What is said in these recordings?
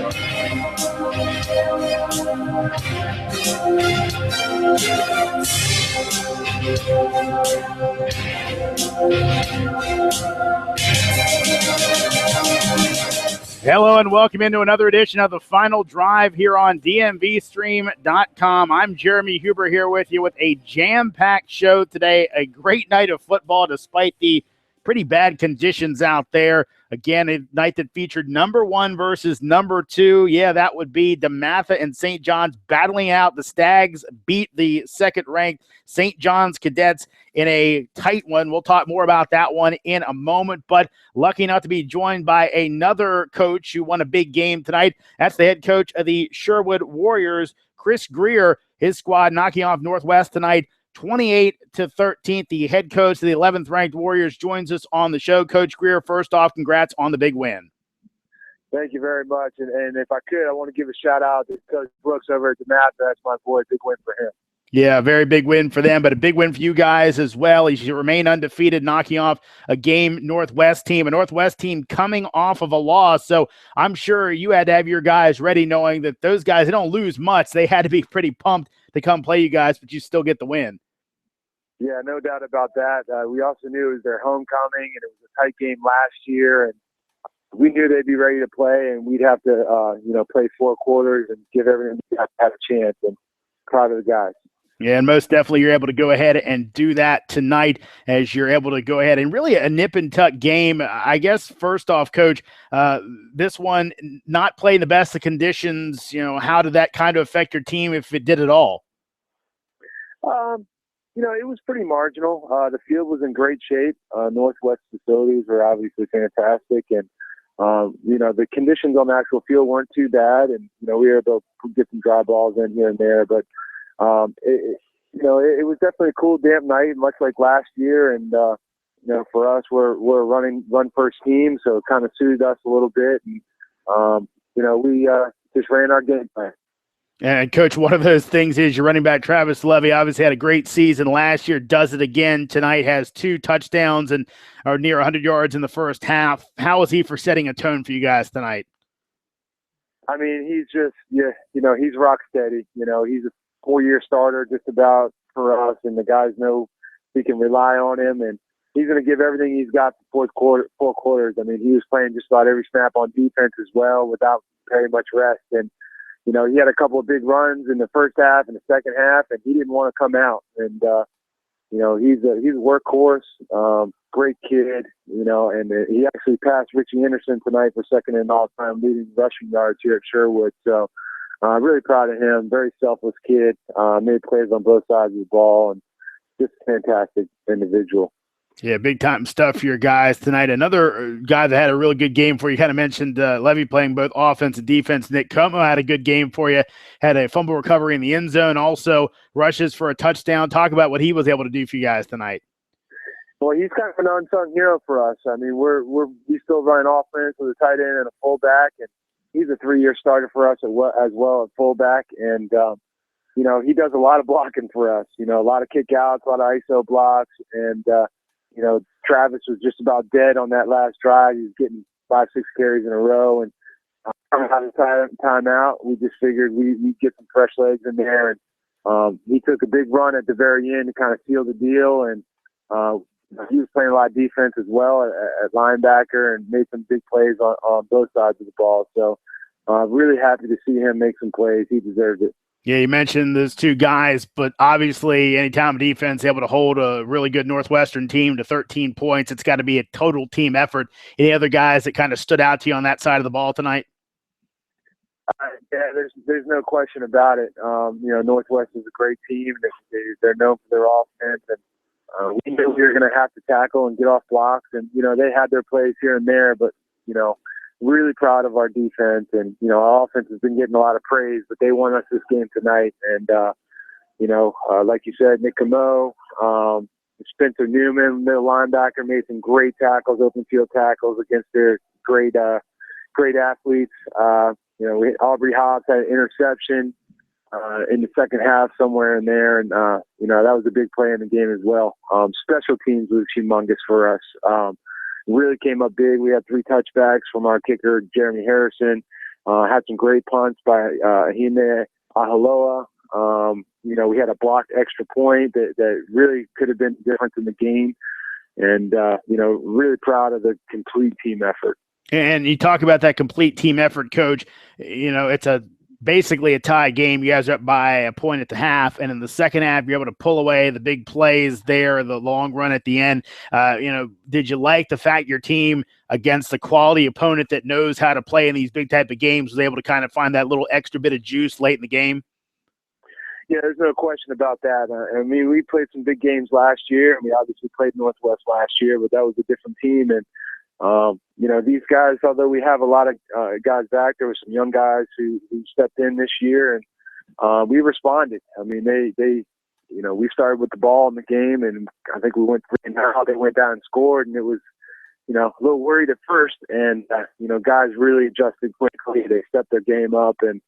Hello and welcome into another edition of The Final Drive here on DMVSTREAM.com. I'm Jeremy Huber here with you with a jam-packed show today. A great night of football despite the pretty bad conditions out there. Again, a night that featured number 1 versus number 2. Yeah, that would be DeMatha and St. John's battling out. The Stags beat the second-ranked St. John's Cadets in a tight one. We'll talk more about that one in a moment, but lucky enough to be joined by another coach who won a big game tonight. That's the head coach of the Sherwood Warriors, Chris Greer. His squad knocking off Northwest tonight 28-13. The head coach of the 11th ranked Warriors joins us on the show. Coach Greer, first off, congrats on the big win. Thank you very much. And if I could, I want to give a shout out to Coach Brooks over at DeMatha. That's my boy. Big win for him. Yeah, very big win for them, but a big win for you guys as well. You remain undefeated, knocking off a game Northwest team, coming off of a loss. So I'm sure you had to have your guys ready, knowing that those guys, they don't lose much. They had to be pretty pumped to come play you guys, but you still get the win. Yeah, no doubt about that. We also knew it was their homecoming, and it was a tight game last year, and we knew they'd be ready to play, and we'd have to, play 4 quarters and give everything we had a chance. And proud of the guys. Yeah, and most definitely you're able to go ahead and do that tonight as you're able to go ahead and really a nip-and-tuck game. I guess, first off, Coach, this one, not playing the best of conditions, how did that kind of affect your team, if it did at all? It was pretty marginal. The field was in great shape. Northwest facilities were obviously fantastic, and the conditions on the actual field weren't too bad, and we were able to get some dry balls in here and there, but it was definitely a cool, damp night, much like last year. And, for us, we're a run first team, so it kind of suited us a little bit. And, we just ran our game plan. And, Coach, one of those things is your running back, Travis Levy, obviously had a great season last year, does it again tonight, has 2 touchdowns and are near 100 yards in the first half. How is he for setting a tone for you guys tonight? I mean, he's just, he's rock steady. He's a 4-year starter just about for us, and the guys know we can rely on him, and he's going to give everything he's got for 4 quarters. I mean, he was playing just about every snap on defense as well without very much rest. And, he had a couple of big runs in the first half and the second half, and he didn't want to come out. And, he's a workhorse, great kid, and he actually passed Richie Anderson tonight for second in all-time leading rushing yards here at Sherwood. So, really proud of him. Very selfless kid. Made plays on both sides of the ball, and just a fantastic individual. Yeah, big-time stuff for your guys tonight. Another guy that had a really good game for you, kind of mentioned Levy playing both offense and defense. Nick Como had a good game for you, had a fumble recovery in the end zone, also rushes for a touchdown. Talk about what he was able to do for you guys tonight. Well, he's kind of an unsung hero for us. I mean, we still run offense with a tight end and a fullback, and he's a 3-year starter for us as well at fullback. And, he does a lot of blocking for us, a lot of kick outs, a lot of ISO blocks. And, Travis was just about dead on that last drive. He was getting 5-6 carries in a row. And coming out of timeout, we just figured we'd get some fresh legs in there. And he took a big run at the very end to kind of seal the deal. And he was playing a lot of defense as well at linebacker and made some big plays on both sides of the ball. So really happy to see him make some plays. He deserved it. Yeah, you mentioned those 2 guys, but obviously anytime a defense is able to hold a really good Northwestern team to 13 points, it's got to be a total team effort. Any other guys that kind of stood out to you on that side of the ball tonight? Yeah, there's no question about it. Northwest is a great team. They're known for their offense, and we knew we were going to have to tackle and get off blocks. And, they had their plays here and there, but, really proud of our defense. And, our offense has been getting a lot of praise, but they won us this game tonight. And, like you said, Nick Como, Spencer Newman, middle linebacker, made some great tackles, open field tackles against their great athletes. Aubrey Hobbs had an interception in the second half somewhere in there. And, that was a big play in the game as well. Special teams was humongous for us. Really came up big. We had 3 touchbacks from our kicker, Jeremy Harrison. Had some great punts by Hime Ahaloa. We had a blocked extra point that really could have been different in the game. And, really proud of the complete team effort. And you talk about that complete team effort, Coach. It's basically a tie game. You guys are up by a point at the half, and in the second half, you're able to pull away the big plays there, the long run at the end. Did you like the fact your team, against a quality opponent that knows how to play in these big type of games, was able to kind of find that little extra bit of juice late in the game? Yeah, there's no question about that. We played some big games last year. We obviously played Northwest last year, but that was a different team. And, these guys, although we have a lot of guys back, there were some young guys who stepped in this year, and we responded. We started with the ball in the game, and I think we went 3-0. They went down and scored, and it was, a little worried at first. And, guys really adjusted quickly. They stepped their game up, and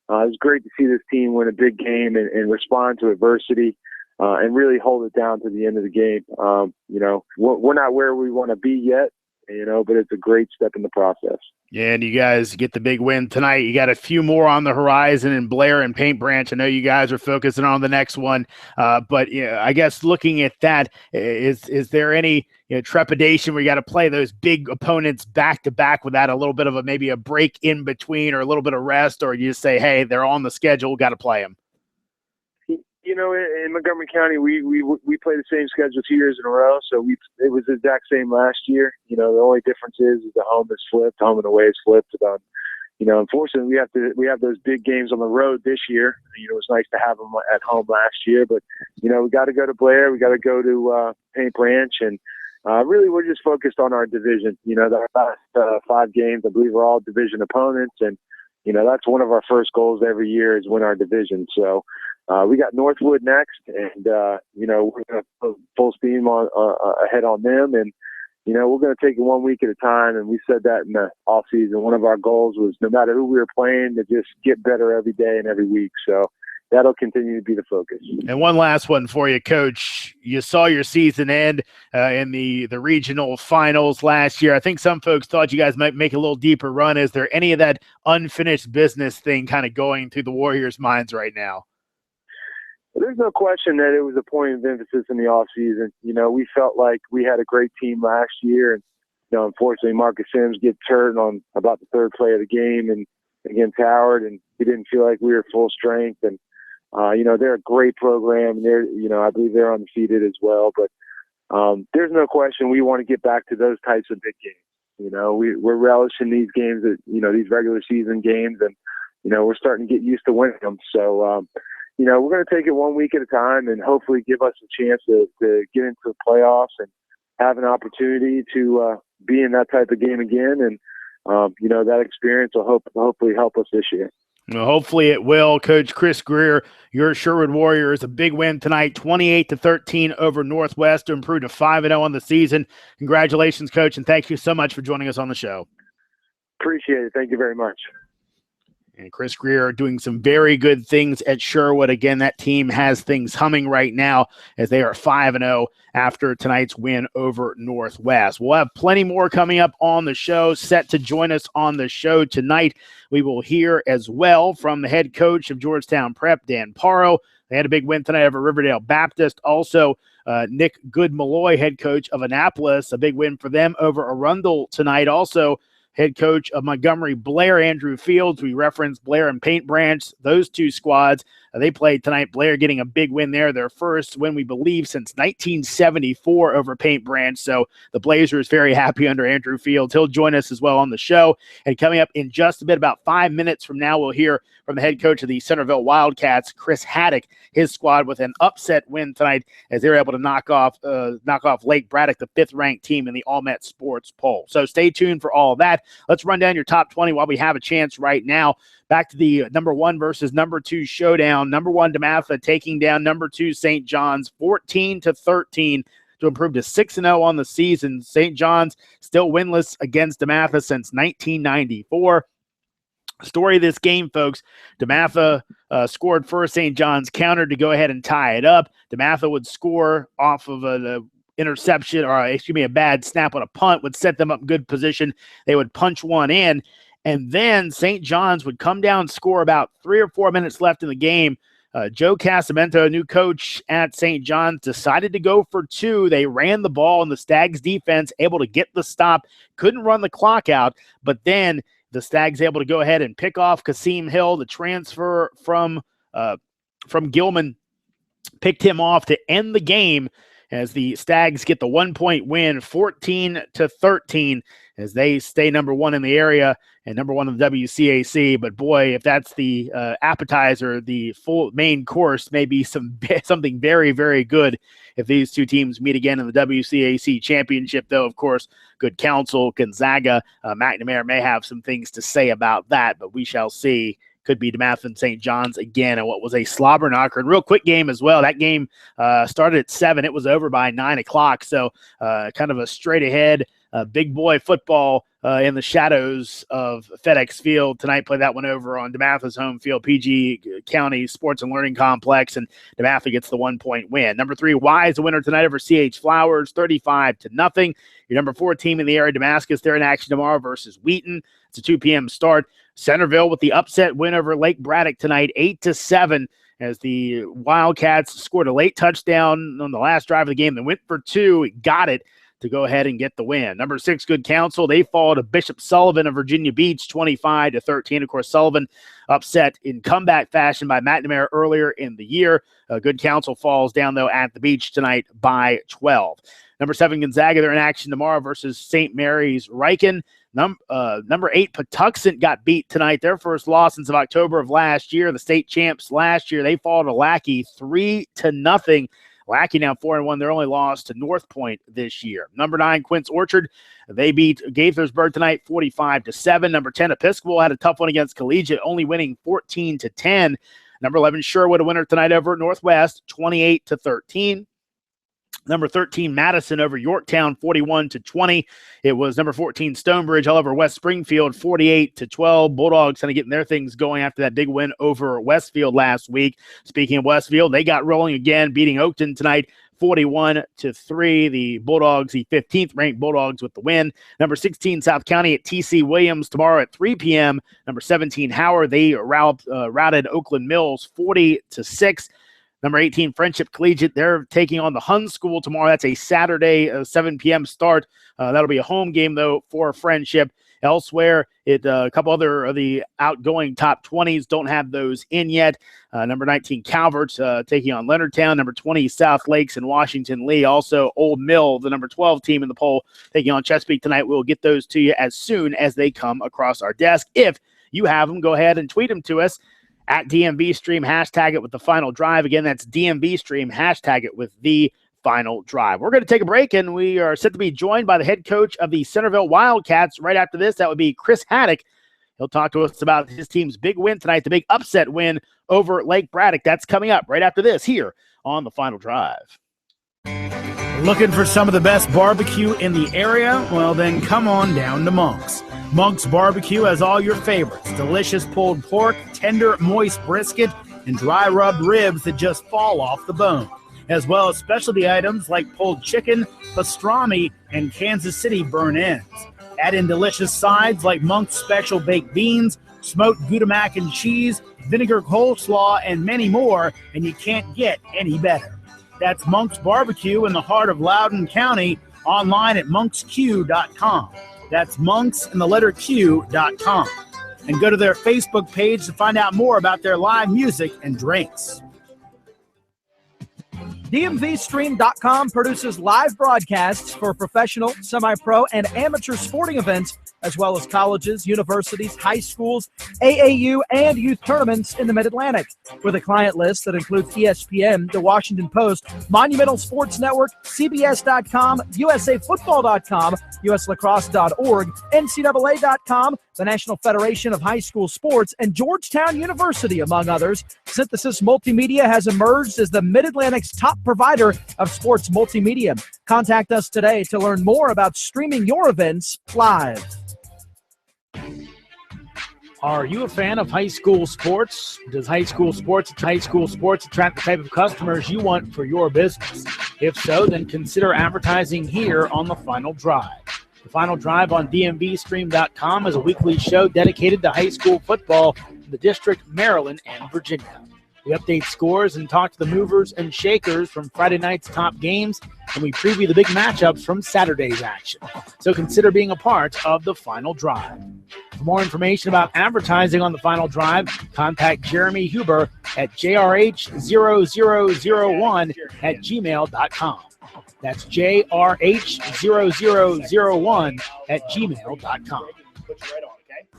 it was great to see this team win a big game and respond to adversity and really hold it down to the end of the game. We're not where we want to be yet, but it's a great step in the process. Yeah, and you guys get the big win tonight. You got a few more on the horizon in Blair and Paint Branch. I know you guys are focusing on the next one, but I guess looking at that, is there any trepidation where you got to play those big opponents back to back without a little bit of maybe a break in between or a little bit of rest, or you just say, hey, they're on the schedule, got to play them? In Montgomery County, we play the same schedule 2 years in a row, so it was the exact same last year. The only difference is the home is flipped, home and away is flipped. Unfortunately, we have those big games on the road this year. It was nice to have them at home last year, but we got to go to Blair, we got to go to Paint Branch, and really we're just focused on our division. The last 5 games, I believe, are all division opponents, and that's one of our first goals every year is win our division. So. We got Northwood next, and we're going to put full steam ahead on them, and we're going to take it 1 week at a time. And we said that in the off season. One of our goals was no matter who we were playing, to just get better every day and every week. So that'll continue to be the focus. And one last one for you, Coach. You saw your season end in the regional finals last year. I think some folks thought you guys might make a little deeper run. Is there any of that unfinished business thing kind of going through the Warriors' minds right now? There's no question that it was a point of emphasis in the offseason. We felt like we had a great team last year, and unfortunately Marcus Sims gets hurt on about the third play of the game and against Howard, and we didn't feel like we were full strength. And they're a great program, and I believe they're undefeated as well. But there's no question we want to get back to those types of big games. We're relishing these games, these regular season games, and we're starting to get used to winning them. So. We're going to take it 1 week at a time and hopefully give us a chance to get into the playoffs and have an opportunity to be in that type of game again. And, that experience will hopefully help us this year. Well, hopefully it will. Coach Chris Greer, your Sherwood Warriors, a big win tonight, 28-13 over Northwest to improve to 5-0 on the season. Congratulations, Coach, and thank you so much for joining us on the show. Appreciate it. Thank you very much. And Chris Greer doing some very good things at Sherwood. Again, that team has things humming right now as they are 5-0 after tonight's win over Northwest. We'll have plenty more coming up on the show. Set to join us on the show tonight, we will hear as well from the head coach of Georgetown Prep, Dan Paro. They had a big win tonight over Riverdale Baptist. Also, Nick Good-Malloy, head coach of Annapolis, a big win for them over Arundel tonight. Also, head coach of Montgomery Blair, Andrew Fields. We referenced Blair and Paint Branch, those two squads. They played tonight. Blair getting a big win there, their first win, we believe, since 1974 over Paint Branch. So the Blazers very happy under Andrew Fields. He'll join us as well on the show. And coming up in just a bit, about 5 minutes from now, we'll hear from the head coach of the Centerville Wildcats, Chris Haddock, his squad with an upset win tonight as they were able to knock off Lake Braddock, the 5th-ranked team in the All-Met Sports poll. So stay tuned for all of that. Let's run down your top 20 while we have a chance right now. Back to the number 1 versus number 2 showdown. Number 1, DeMatha taking down number 2, St. John's, 14-13 to improve to 6-0 on the season. St. John's still winless against DeMatha since 1994. Story of this game, folks, DeMatha scored first. St. John's countered to go ahead and tie it up. DeMatha would score off of the interception, or a bad snap on a punt, would set them up in good position. They would punch one in, And then St. John's would come down, score about 3 or 4 minutes left in the game. Joe Casamento, new coach at St. John's, decided to go for 2. They ran the ball, and the Stags defense able to get the stop. Couldn't run the clock out, but then the Stags able to go ahead and pick off Kasim Hill, the transfer from Gilman, picked him off to end the game as the Stags get the 1-point win, 14-13, as they stay number 1 in the area and number 1 in the WCAC. But boy, if that's the appetizer, the full main course may be something very, very good if these two teams meet again in the WCAC championship. Though, of course, good counsel, Gonzaga, McNamara may have some things to say about that, but we shall see. Could be DeMatha and St. John's again, and what was a slobber knocker and real quick game as well. That game started at 7. It was over by 9 o'clock. So kind of a straight ahead big boy football in the shadows of FedEx Field. Tonight, play that one over on DeMatha's home field, PG County Sports and Learning Complex, and DeMatha gets the 1-point win. Number 3, Wise, the winner tonight over CH Flowers, 35-0. Your number 4 team in the area, Damascus, they're in action tomorrow versus Wheaton. It's a 2 p.m. start. Centerville with the upset win over Lake Braddock tonight, 8-7, as the Wildcats scored a late touchdown on the last drive of the game. They went for 2, got it to go ahead and get the win. Number 6, Good Counsel, they fall to Bishop Sullivan of Virginia Beach, 25-13. Of course, Sullivan upset in comeback fashion by McNamara earlier in the year. Good Counsel falls down, though, at the beach tonight by 12. Number 7, Gonzaga, they're in action tomorrow versus St. Mary's Riken. Number 8, Patuxent got beat tonight. Their first loss since of October of last year. The state champs last year, they fall to Lackey 3-0. Lackey now 4-1. Their only loss to North Point this year. Number 9, Quince Orchard. They beat Gaithersburg tonight 45-7. Number 10, Episcopal had a tough one against Collegiate, only winning 14-10. Number 11, Sherwood, a winner tonight over Northwest, 28-13. Number 13, Madison over Yorktown, 41-20. It was number 14, Stonebridge, all over West Springfield, 48-12. Bulldogs kind of getting their things going after that big win over Westfield last week. Speaking of Westfield, they got rolling again, beating Oakton tonight, 41-3. The Bulldogs, the 15th ranked Bulldogs with the win. Number 16, South County at TC Williams tomorrow at 3 p.m. Number 17, Howard, they routed Oakland Mills 40-6. Number 18, Friendship Collegiate, they're taking on the Hun School tomorrow. That's a Saturday 7 p.m. start. That'll be a home game, though, for Friendship. Elsewhere, a couple other of the outgoing top 20s don't have those in yet. Number 19, Calvert, taking on Leonardtown. Number 20, South Lakes and Washington Lee. Also, Old Mill, the number 12 team in the poll, taking on Chesapeake tonight. We'll get those to you as soon as they come across our desk. If you have them, go ahead and tweet them to us. At DMVStream, hashtag it with the final drive. Again, that's DMVStream, hashtag it with the final drive. We're going to take a break, and we are set to be joined by the head coach of the Centerville Wildcats right after this. That would be Chris Haddock. He'll talk to us about his team's big win tonight, the big upset win over Lake Braddock. That's coming up right after this here on the final drive. Looking for some of the best barbecue in the area? Well, then come on down to Monk's. Monk's Barbecue has all your favorites: delicious pulled pork, tender, moist brisket, and dry rubbed ribs that just fall off the bone, as well as specialty items like pulled chicken, pastrami, and Kansas City burnt-ends. Add in delicious sides like Monk's special baked beans, smoked Gouda mac and cheese, vinegar coleslaw, and many more, and you can't get any better. That's Monk's Barbecue in the heart of Loudoun County, online at monksq.com. That's monks and the letter Q.com. And go to their Facebook page to find out more about their live music and drinks. DMVSTREAM.com produces live broadcasts for professional, semi-pro, and amateur sporting events, as well as colleges, universities, high schools, AAU, and youth tournaments in the Mid-Atlantic. With a client list that includes ESPN, The Washington Post, Monumental Sports Network, CBS.com, USAFootball.com, USLacrosse.org, NCAA.com, the National Federation of High School Sports, and Georgetown University, among others, Synthesis Multimedia has emerged as the Mid-Atlantic's top provider of sports multimedia. Contact us today to learn more about streaming your events live. Are you a fan of high school sports? Does high school sports attract the type of customers you want for your business? If so, then consider advertising here on the final drive. The Final Drive on DMVSTREAM.com is a weekly show dedicated to high school football in the District, Maryland, and Virginia. We update scores and talk to the movers and shakers from Friday night's top games, and we preview the big matchups from Saturday's action. So consider being a part of the Final Drive. For more information about advertising on the Final Drive, contact Jeremy Huber at jrh0001@gmail.com. That's jrh0001@gmail.com.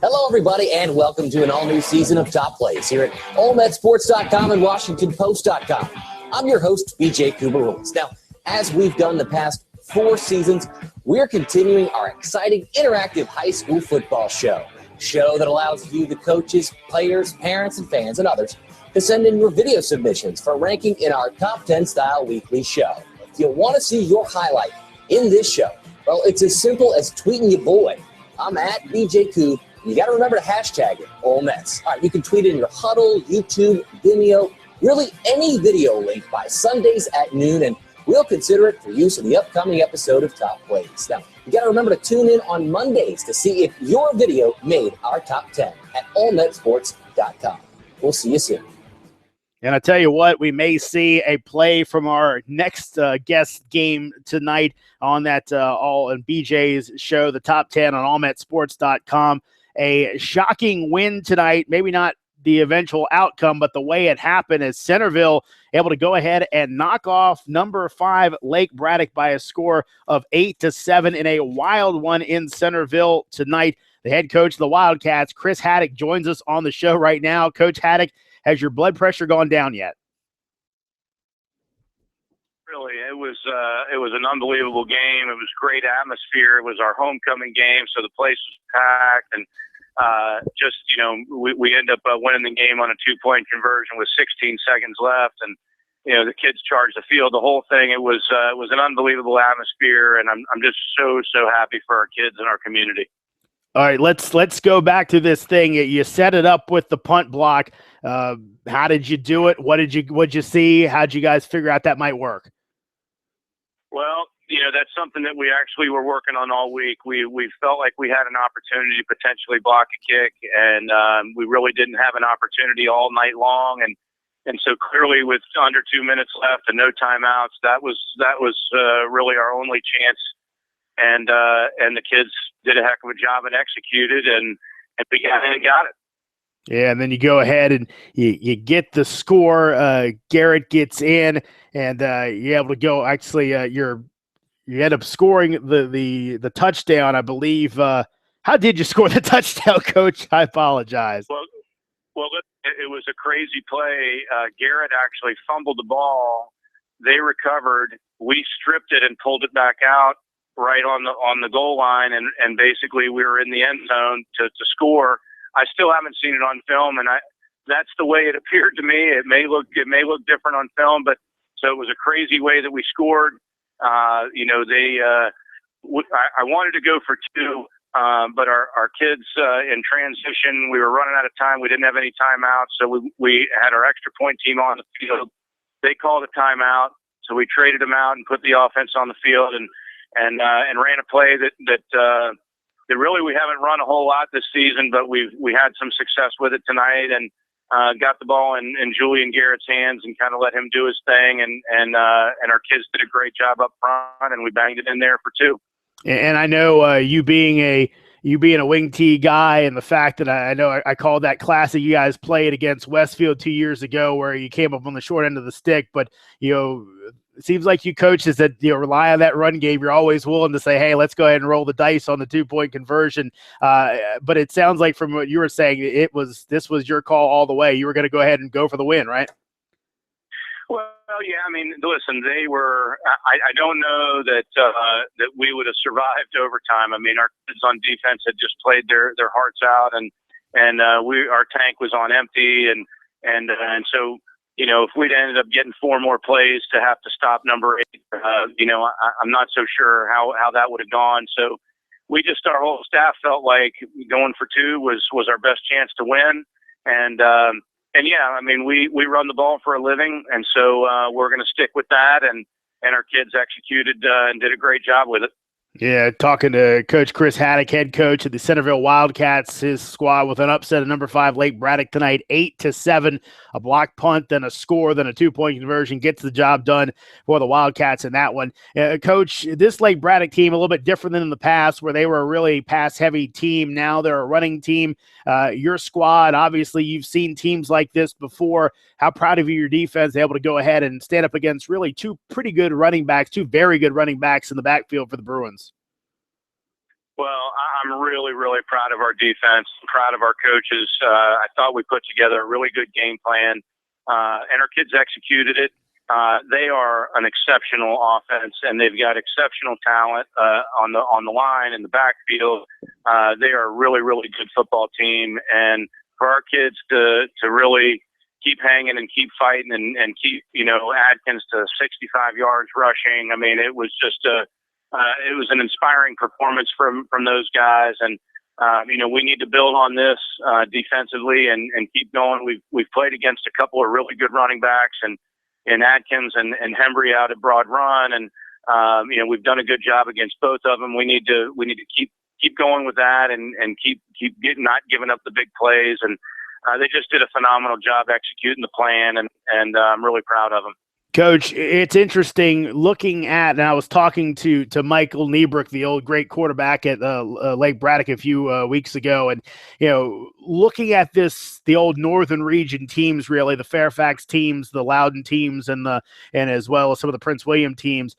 Hello, everybody, and welcome to an all-new season of Top Plays here at OleMetSports.com and WashingtonPost.com. I'm your host, BJ Kubarullis. Now, as we've done the past 4 seasons, we're continuing our exciting interactive high school football show that allows you, the coaches, players, parents, and fans, and others, to send in your video submissions for ranking in our Top 10 style weekly show. If you want to see your highlight in this show, well, it's as simple as tweeting your boy. I'm at BJ Koob. You got to remember to hashtag it, Ole Mets. All right, you can tweet it in your Huddle, YouTube, Vimeo, really any video link by Sundays at noon, and we'll consider it for use in the upcoming episode of Top Plays. Now, you got to remember to tune in on Mondays to see if your video made our Top 10 at OleMetSports.com. We'll see you soon. And I tell you what, we may see a play from our next guest game tonight on that all in BJ's show, the Top 10 on allmetsports.com. A shocking win tonight, maybe not the eventual outcome, but the way it happened is Centerville able to go ahead and knock off number 5 Lake Braddock by a score of 8-7 in a wild one in Centerville tonight. The head coach of the Wildcats, Chris Haddock, joins us on the show right now. Coach Haddock, has your blood pressure gone down yet? Really, it was an unbelievable game. It was great atmosphere. It was our homecoming game, so the place was packed, and we end up winning the game on a 2-point conversion with 16 seconds left, and the kids charged the field. The whole thing. It was an unbelievable atmosphere, and I'm just so happy for our kids and our community. All right, let's go back to this thing. You set it up with the punt block. How did you do it? What'd you see? How'd you guys figure out that might work? Well, that's something that we actually were working on all week. We felt like we had an opportunity to potentially block a kick, and we really didn't have an opportunity all night long. And so clearly, with under 2 minutes left and no timeouts, that was really our only chance. And the kids did a heck of a job and executed, and we got it. Yeah, and then you go ahead and you get the score. Garrett gets in, and you're able to go. Actually, you end up scoring the touchdown, I believe. How did you score the touchdown, Coach? I apologize. Well, it was a crazy play. Garrett actually fumbled the ball. They recovered. We stripped it and pulled it back out right on the goal line, and basically we were in the end zone to score. I still haven't seen it on film, and that's the way it appeared to me. It may look different on film, but so it was a crazy way that we scored. I wanted to go for 2, but our kids in transition, we were running out of time. We didn't have any timeouts, so we had our extra point team on the field. They called a timeout, so we traded them out and put the offense on the field and ran a play that really we haven't run a whole lot this season, but we had some success with it tonight, and got the ball in Julian Garrett's hands and kind of let him do his thing, and our kids did a great job up front, and we banged it in there for 2. And I know you being a wing T guy, and the fact that I know I called that class that you guys played against Westfield 2 years ago, where you came up on the short end of the stick, but it seems like you coaches that rely on that run game. You're always willing to say, "Hey, let's go ahead and roll the dice on the 2-point conversion." But it sounds like from what you were saying, this was your call all the way. You were going to go ahead and go for the win, right? Well, yeah. I mean, listen, they were. I don't know that we would have survived overtime. I mean, our kids on defense had just played their hearts out, and our tank was on empty, and so. If we'd ended up getting 4 more plays to have to stop number 8, I'm not so sure how that would have gone. So our whole staff felt like going for 2 was our best chance to win. And yeah, I mean, we run the ball for a living, and so we're going to stick with that. And our kids executed and did a great job with it. Yeah, talking to Coach Chris Haddock, head coach of the Centerville Wildcats, his squad with an upset of number 5 Lake Braddock tonight, 8-7, a block punt, then a score, then a 2-point conversion, gets the job done for the Wildcats in that one. Coach, this Lake Braddock team a little bit different than in the past, where they were a really pass-heavy team. Now they're a running team. Your squad, obviously, you've seen teams like this before. How proud of you, your defense, able to go ahead and stand up against really two pretty good running backs, two very good running backs in the backfield for the Bruins. Well, I'm really, really proud of our defense, proud of our coaches. I thought we put together a really good game plan, and our kids executed it. They are an exceptional offense, and they've got exceptional talent on the line in the backfield. They are a really, really good football team, and for our kids to really keep hanging and keep fighting and keep, Adkins to 65 yards rushing. I mean, it was just it was an inspiring performance from those guys, and we need to build on this defensively and keep going. We've played against a couple of really good running backs and Adkins and Hembry out at Broad Run, and we've done a good job against both of them. We need to keep going with that and keep not giving up the big plays, and they just did a phenomenal job executing the plan, and I'm really proud of them. Coach, it's interesting looking at, and I was talking to Michael Niebrook, the old great quarterback at Lake Braddock a few weeks ago, and looking at the old Northern Region teams, really the Fairfax teams, the Loudoun teams, and as well as some of the Prince William teams.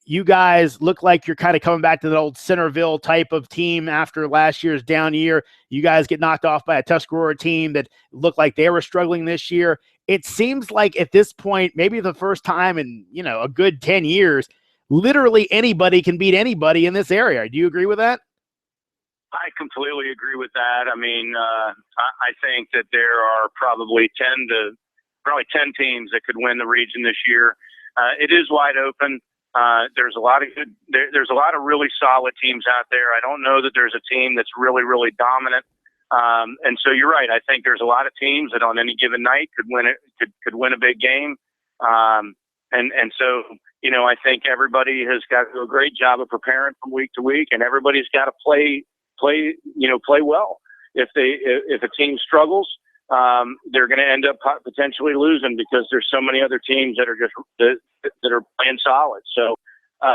You guys look like you're kind of coming back to the old Centerville type of team after last year's down year. You guys get knocked off by a Tuscarora team that looked like they were struggling this year. It seems like at this point, maybe the first time in, a good 10 years, literally anybody can beat anybody in this area. Do you agree with that? I completely agree with that. I mean, I think that there are probably 10 teams that could win the region this year. It is wide open. There's a lot of really solid teams out there. I don't know that there's a team that's really, really dominant. And so you're right. I think there's a lot of teams that on any given night could win a big game. And so, I think everybody has got to do a great job of preparing from week to week, and everybody's got to play well. If a team struggles, they're going to end up potentially losing because there's so many other teams that are playing solid. So,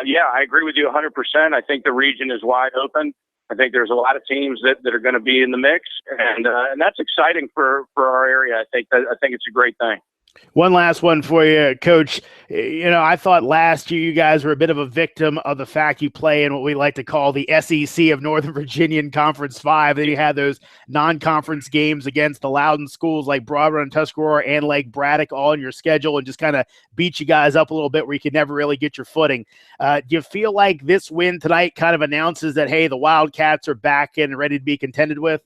yeah, I agree with you 100%. I think the region is wide open. I think there's a lot of teams that are going to be in the mix, and that's exciting for our area. I think it's a great thing. One last one for you, Coach. I thought last year you guys were a bit of a victim of the fact you play in what we like to call the SEC of Northern Virginia in Conference 5. Then you had those non-conference games against the Loudoun schools like Broad Run, Tuscarora, and Lake Braddock all in your schedule and just kind of beat you guys up a little bit where you could never really get your footing. Do you feel like this win tonight kind of announces that, hey, the Wildcats are back and ready to be contended with?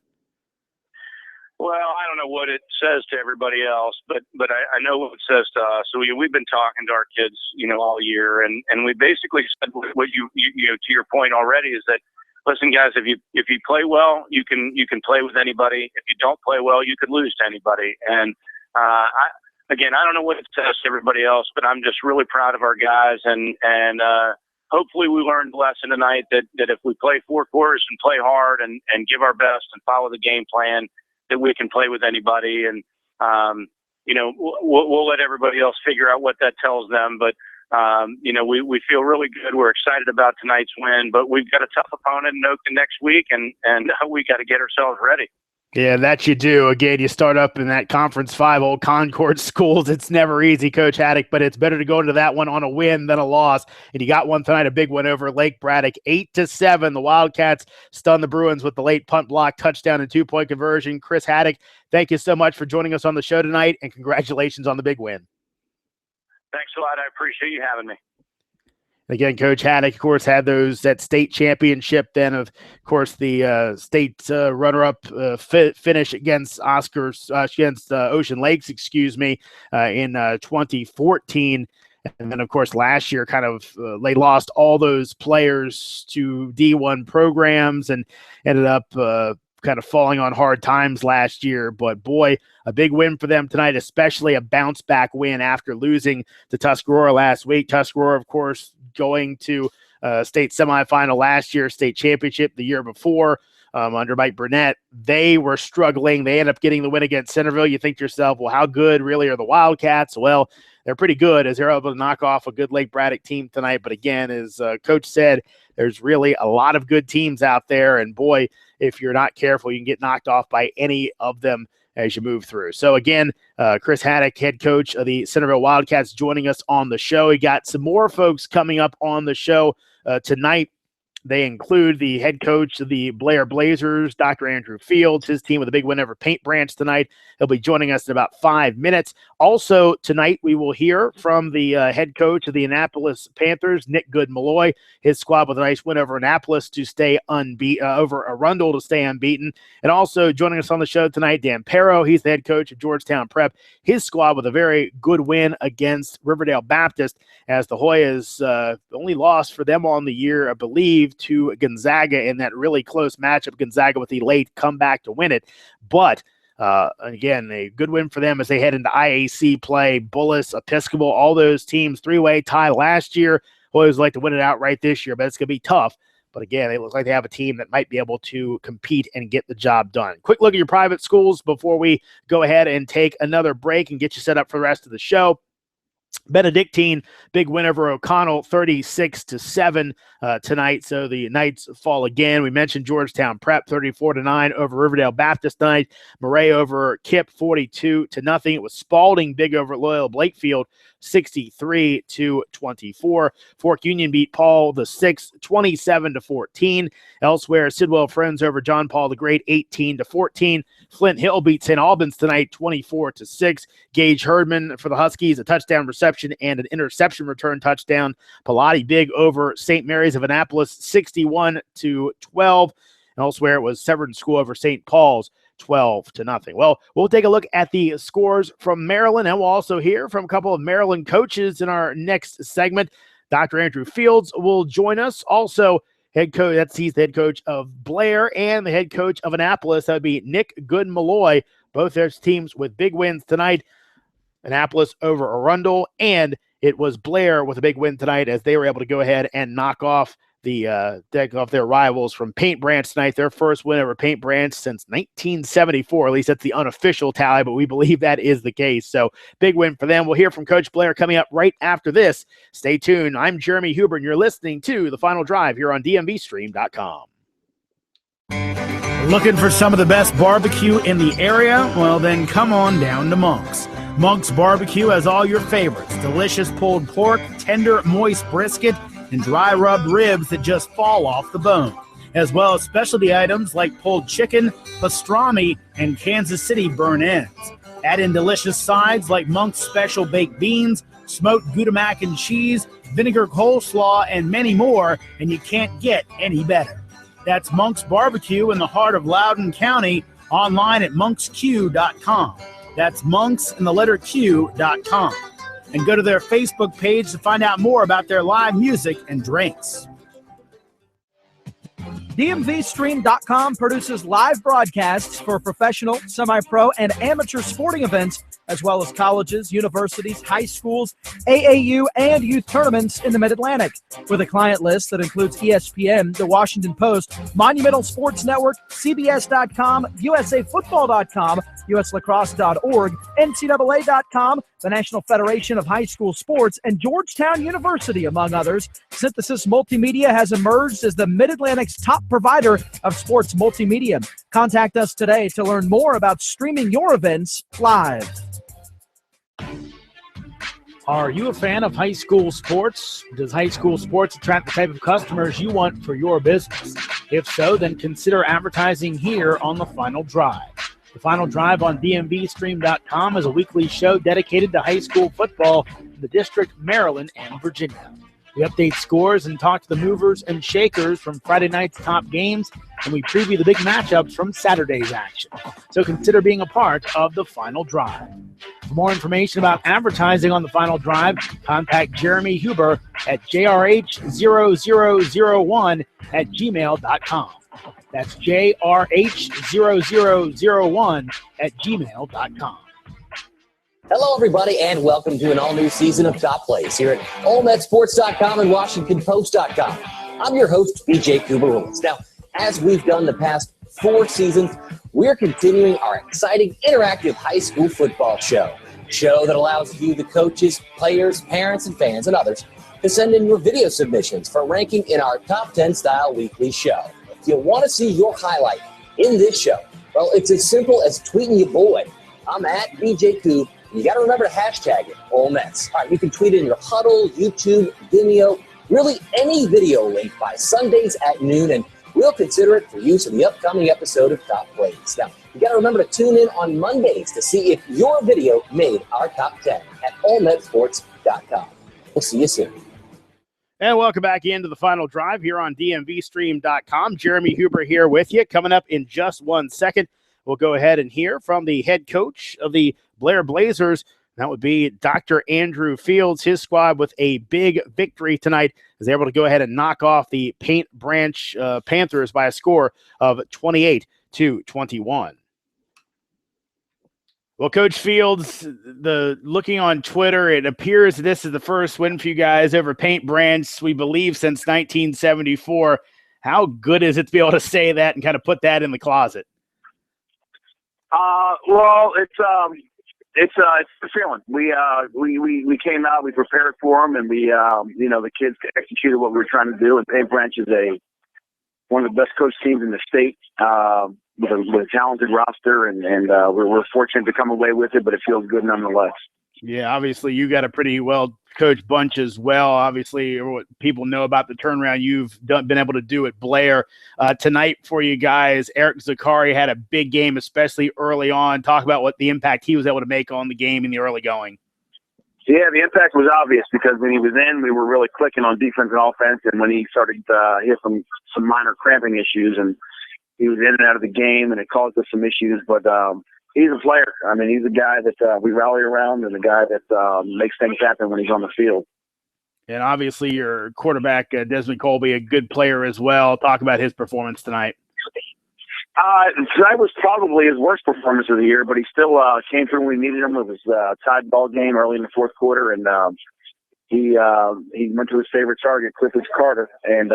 Well, I don't know what it says to everybody else, but I know what it says to us. So we've been talking to our kids, all year, and we basically said what you to your point already is that, listen, guys, if you play well, you can play with anybody. If you don't play well, you could lose to anybody. And I don't know what it says to everybody else, but I'm just really proud of our guys, and hopefully we learned the lesson tonight that if we play 4 quarters and play hard and give our best and follow the game plan, that we can play with anybody, and we'll let everybody else figure out what that tells them. But we feel really good. We're excited about tonight's win, but we've got a tough opponent in Oakton next week, and we got to get ourselves ready. Yeah, that you do. Again, you start up in that Conference 5 old Concord schools. It's never easy, Coach Haddock, but it's better to go into that one on a win than a loss. And you got one tonight, a big one over Lake Braddock, 8-7. The Wildcats stun the Bruins with the late punt block, touchdown, and 2-point conversion. Chris Haddock, thank you so much for joining us on the show tonight, and congratulations on the big win. Thanks a lot. I appreciate you having me. Again, Coach Haddock, of course, had that state championship. Then, of course, the state runner-up finish against Ocean Lakes, in 2014. And then, of course, last year, they lost all those players to D1 programs and ended up kind of falling on hard times last year. But boy, a big win for them tonight, especially a bounce-back win after losing to Tuscarora last week. Tuscarora, of course, going to state semifinal last year, state championship the year before. Under Mike Burnett, they were struggling. They ended up getting the win against Centerville. You think to yourself, well, how good really are the Wildcats? Well, they're pretty good as they're able to knock off a good Lake Braddock team tonight. But again, as Coach said, there's really a lot of good teams out there. And boy, if you're not careful, you can get knocked off by any of them as you move through. So again, Chris Haddock, head coach of the Centerville Wildcats, joining us on the show. We got some more folks coming up on the show tonight. They include the head coach of the Blair Blazers, Dr. Andrew Fields, his team with a big win over Paint Branch tonight. He'll be joining us in about 5 minutes. Also tonight, we will hear from the head coach of the Annapolis Panthers, Nick Good-Malloy. His squad with a nice win over Annapolis to stay unbeaten, over Arundel to stay unbeaten. And also joining us on the show tonight, Dan Perro. He's the head coach of Georgetown Prep. His squad with a very good win against Riverdale Baptist, as the Hoyas only lost for them on the year, I believe, to Gonzaga in that really close matchup. Gonzaga with the late comeback to win it. But again, a good win for them as they head into IAC play. Bullis, Episcopal, all those teams, three-way tie last year. Hoyas like to win it outright this year, but it's going to be tough. But again, it looks like they have a team that might be able to compete and get the job done. Quick look at your private schools before we go ahead and take another break and get you set up for the rest of the show. Benedictine, big win over O'Connell, 36-7 tonight. So the Knights fall again. We mentioned Georgetown Prep, 34-9 over Riverdale Baptist tonight. Murray over Kipp, 42-0. It was Spalding big over Loyola Blakefield, 63-24. Fork Union beat Paul the Sixth, 27-14. Elsewhere, Sidwell Friends over John Paul the Great, 18-14. Flint Hill beat St. Albans tonight, 24-6. Gage Herdman for the Huskies, a touchdown reception and an interception return touchdown. Pilati big over St. Mary's of Annapolis, 61-12. And elsewhere, it was Severn School over St. Paul's, 12-0. Well, we'll take a look at the scores from Maryland, and we'll also hear from a couple of Maryland coaches in our next segment. Dr. Andrew Fields will join us. Also, he's the head coach of Blair and the head coach of Annapolis. That would be Nick Good-Malloy. Both their teams with big wins tonight. Annapolis over Arundel, and it was Blair with a big win tonight as they were able to go ahead and knock off their rivals from Paint Branch tonight. Their first win over Paint Branch since 1974. At least that's the unofficial tally, but we believe that is the case. So big win for them. We'll hear from Coach Blair coming up right after this. Stay tuned. I'm Jeremy Huber, and you're listening to The Final Drive here on DMVSTREAM.com. Looking for some of the best barbecue in the area? Well, then come on down to Monk's. Monk's Barbecue has all your favorites: delicious pulled pork, tender, moist brisket, and dry rubbed ribs that just fall off the bone, as well as specialty items like pulled chicken, pastrami, and Kansas City burnt ends. Add in delicious sides like Monk's special baked beans, smoked Gouda mac and cheese, vinegar coleslaw, and many more, and you can't get any better. That's Monk's Barbecue in the heart of Loudoun County, online at monksq.com. That's monks and the letter Q.com. And go to their Facebook page to find out more about their live music and drinks. DMVSTREAM.com produces live broadcasts for professional, semi-pro, and amateur sporting events, as well as colleges, universities, high schools, AAU, and youth tournaments in the Mid-Atlantic. With a client list that includes ESPN, The Washington Post, Monumental Sports Network, CBS.com, USAFootball.com, USLacrosse.org, NCAA.com, the National Federation of High School Sports, and Georgetown University, among others, Synthesis Multimedia has emerged as the Mid-Atlantic's top provider of sports multimedia. Contact us today to learn more about streaming your events live. Are you a fan of high school sports? Does high school sports attract the type of customers you want for your business? If so, then consider advertising here on The Final Drive. The Final Drive on DMVStream.com is a weekly show dedicated to high school football in the District, Maryland, and Virginia. We update scores and talk to the movers and shakers from Friday night's top games, and we preview the big matchups from Saturday's action. So consider being a part of The Final Drive. For more information about advertising on The Final Drive, contact Jeremy Huber at jrh0001@gmail.com. That's jrh0001@gmail.com. Hello, everybody, and welcome to an all-new season of Top Plays here at OleMetSports.com and WashingtonPost.com. I'm your host, BJ Cooper-Willis. Now, as we've done the past 4 seasons, we're continuing our exciting, interactive high school football show that allows you, the coaches, players, parents, and fans, and others, to send in your video submissions for ranking in our Top 10 style weekly show. If you want to see your highlight in this show, well, it's as simple as tweeting your boy. I'm at BJ Coop. You got to remember to hashtag it, Ole Mets. All right, you can tweet in your Huddle, YouTube, Vimeo, really any video link by Sundays at noon, and we'll consider it for use in the upcoming episode of Top Plays. Now, you got to remember to tune in on Mondays to see if your video made our Top 10 at OleMetSports.com. We'll see you soon. And welcome back into the final drive here on DMVSTREAM.com. Jeremy Huber here with you. Coming up in just 1 second, we'll go ahead and hear from the head coach of the Blair Blazers. That would be Dr. Andrew Fields. His squad with a big victory tonight is able to go ahead and knock off the Paint Branch Panthers by a score of 28-21. Well, Coach Fields, looking on Twitter, it appears this is the first win for you guys over Paint Branch, we believe, since 1974. How good is it to be able to say that and kind of put that in the closet? Well, it's a feeling. We came out, we prepared for them, and the kids executed what we were trying to do. And Paint Branch is one of the best coach teams in the state, with a talented roster, and we're fortunate to come away with it, but it feels good nonetheless. Yeah, obviously you got a pretty well-coached bunch as well. Obviously, what people know about the turnaround you've been able to do at Blair. Tonight for you guys, Eric Zakari had a big game, especially early on. Talk about what the impact he was able to make on the game in the early going. Yeah, the impact was obvious because when he was in, we were really clicking on defense and offense, and when he started, he had some minor cramping issues, and he was in and out of the game, and it caused us some issues, but he's a player. I mean, he's a guy that we rally around and a guy that makes things happen when he's on the field. And obviously your quarterback, Desmond Colby, a good player as well. Talk about his performance tonight. Tonight was probably his worst performance of the year, but he still came through when we needed him. It was a tied ball game early in the fourth quarter, and he went to his favorite target, Clifford Carter, and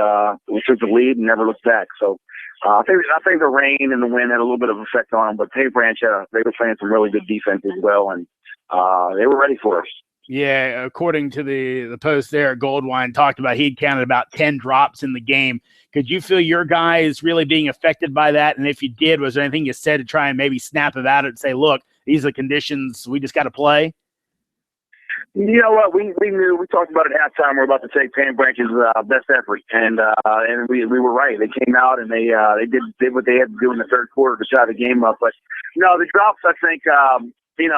we took the lead and never looked back. So I think the rain and the wind had a little bit of effect on them, but Paint Branch, they were playing some really good defense as well, and they were ready for us. Yeah, according to the post there, Goldwine talked about he'd counted about 10 drops in the game. Could you feel your guys really being affected by that? And if you did, was there anything you said to try and maybe snap about it and say, look, these are the conditions, we just got to play? You know what? We knew. We talked about it at halftime. We're about to take Paint Branch's best effort, and we were right. They came out and they did what they had to do in the third quarter to tie the game up. But no, the drops. I think Paint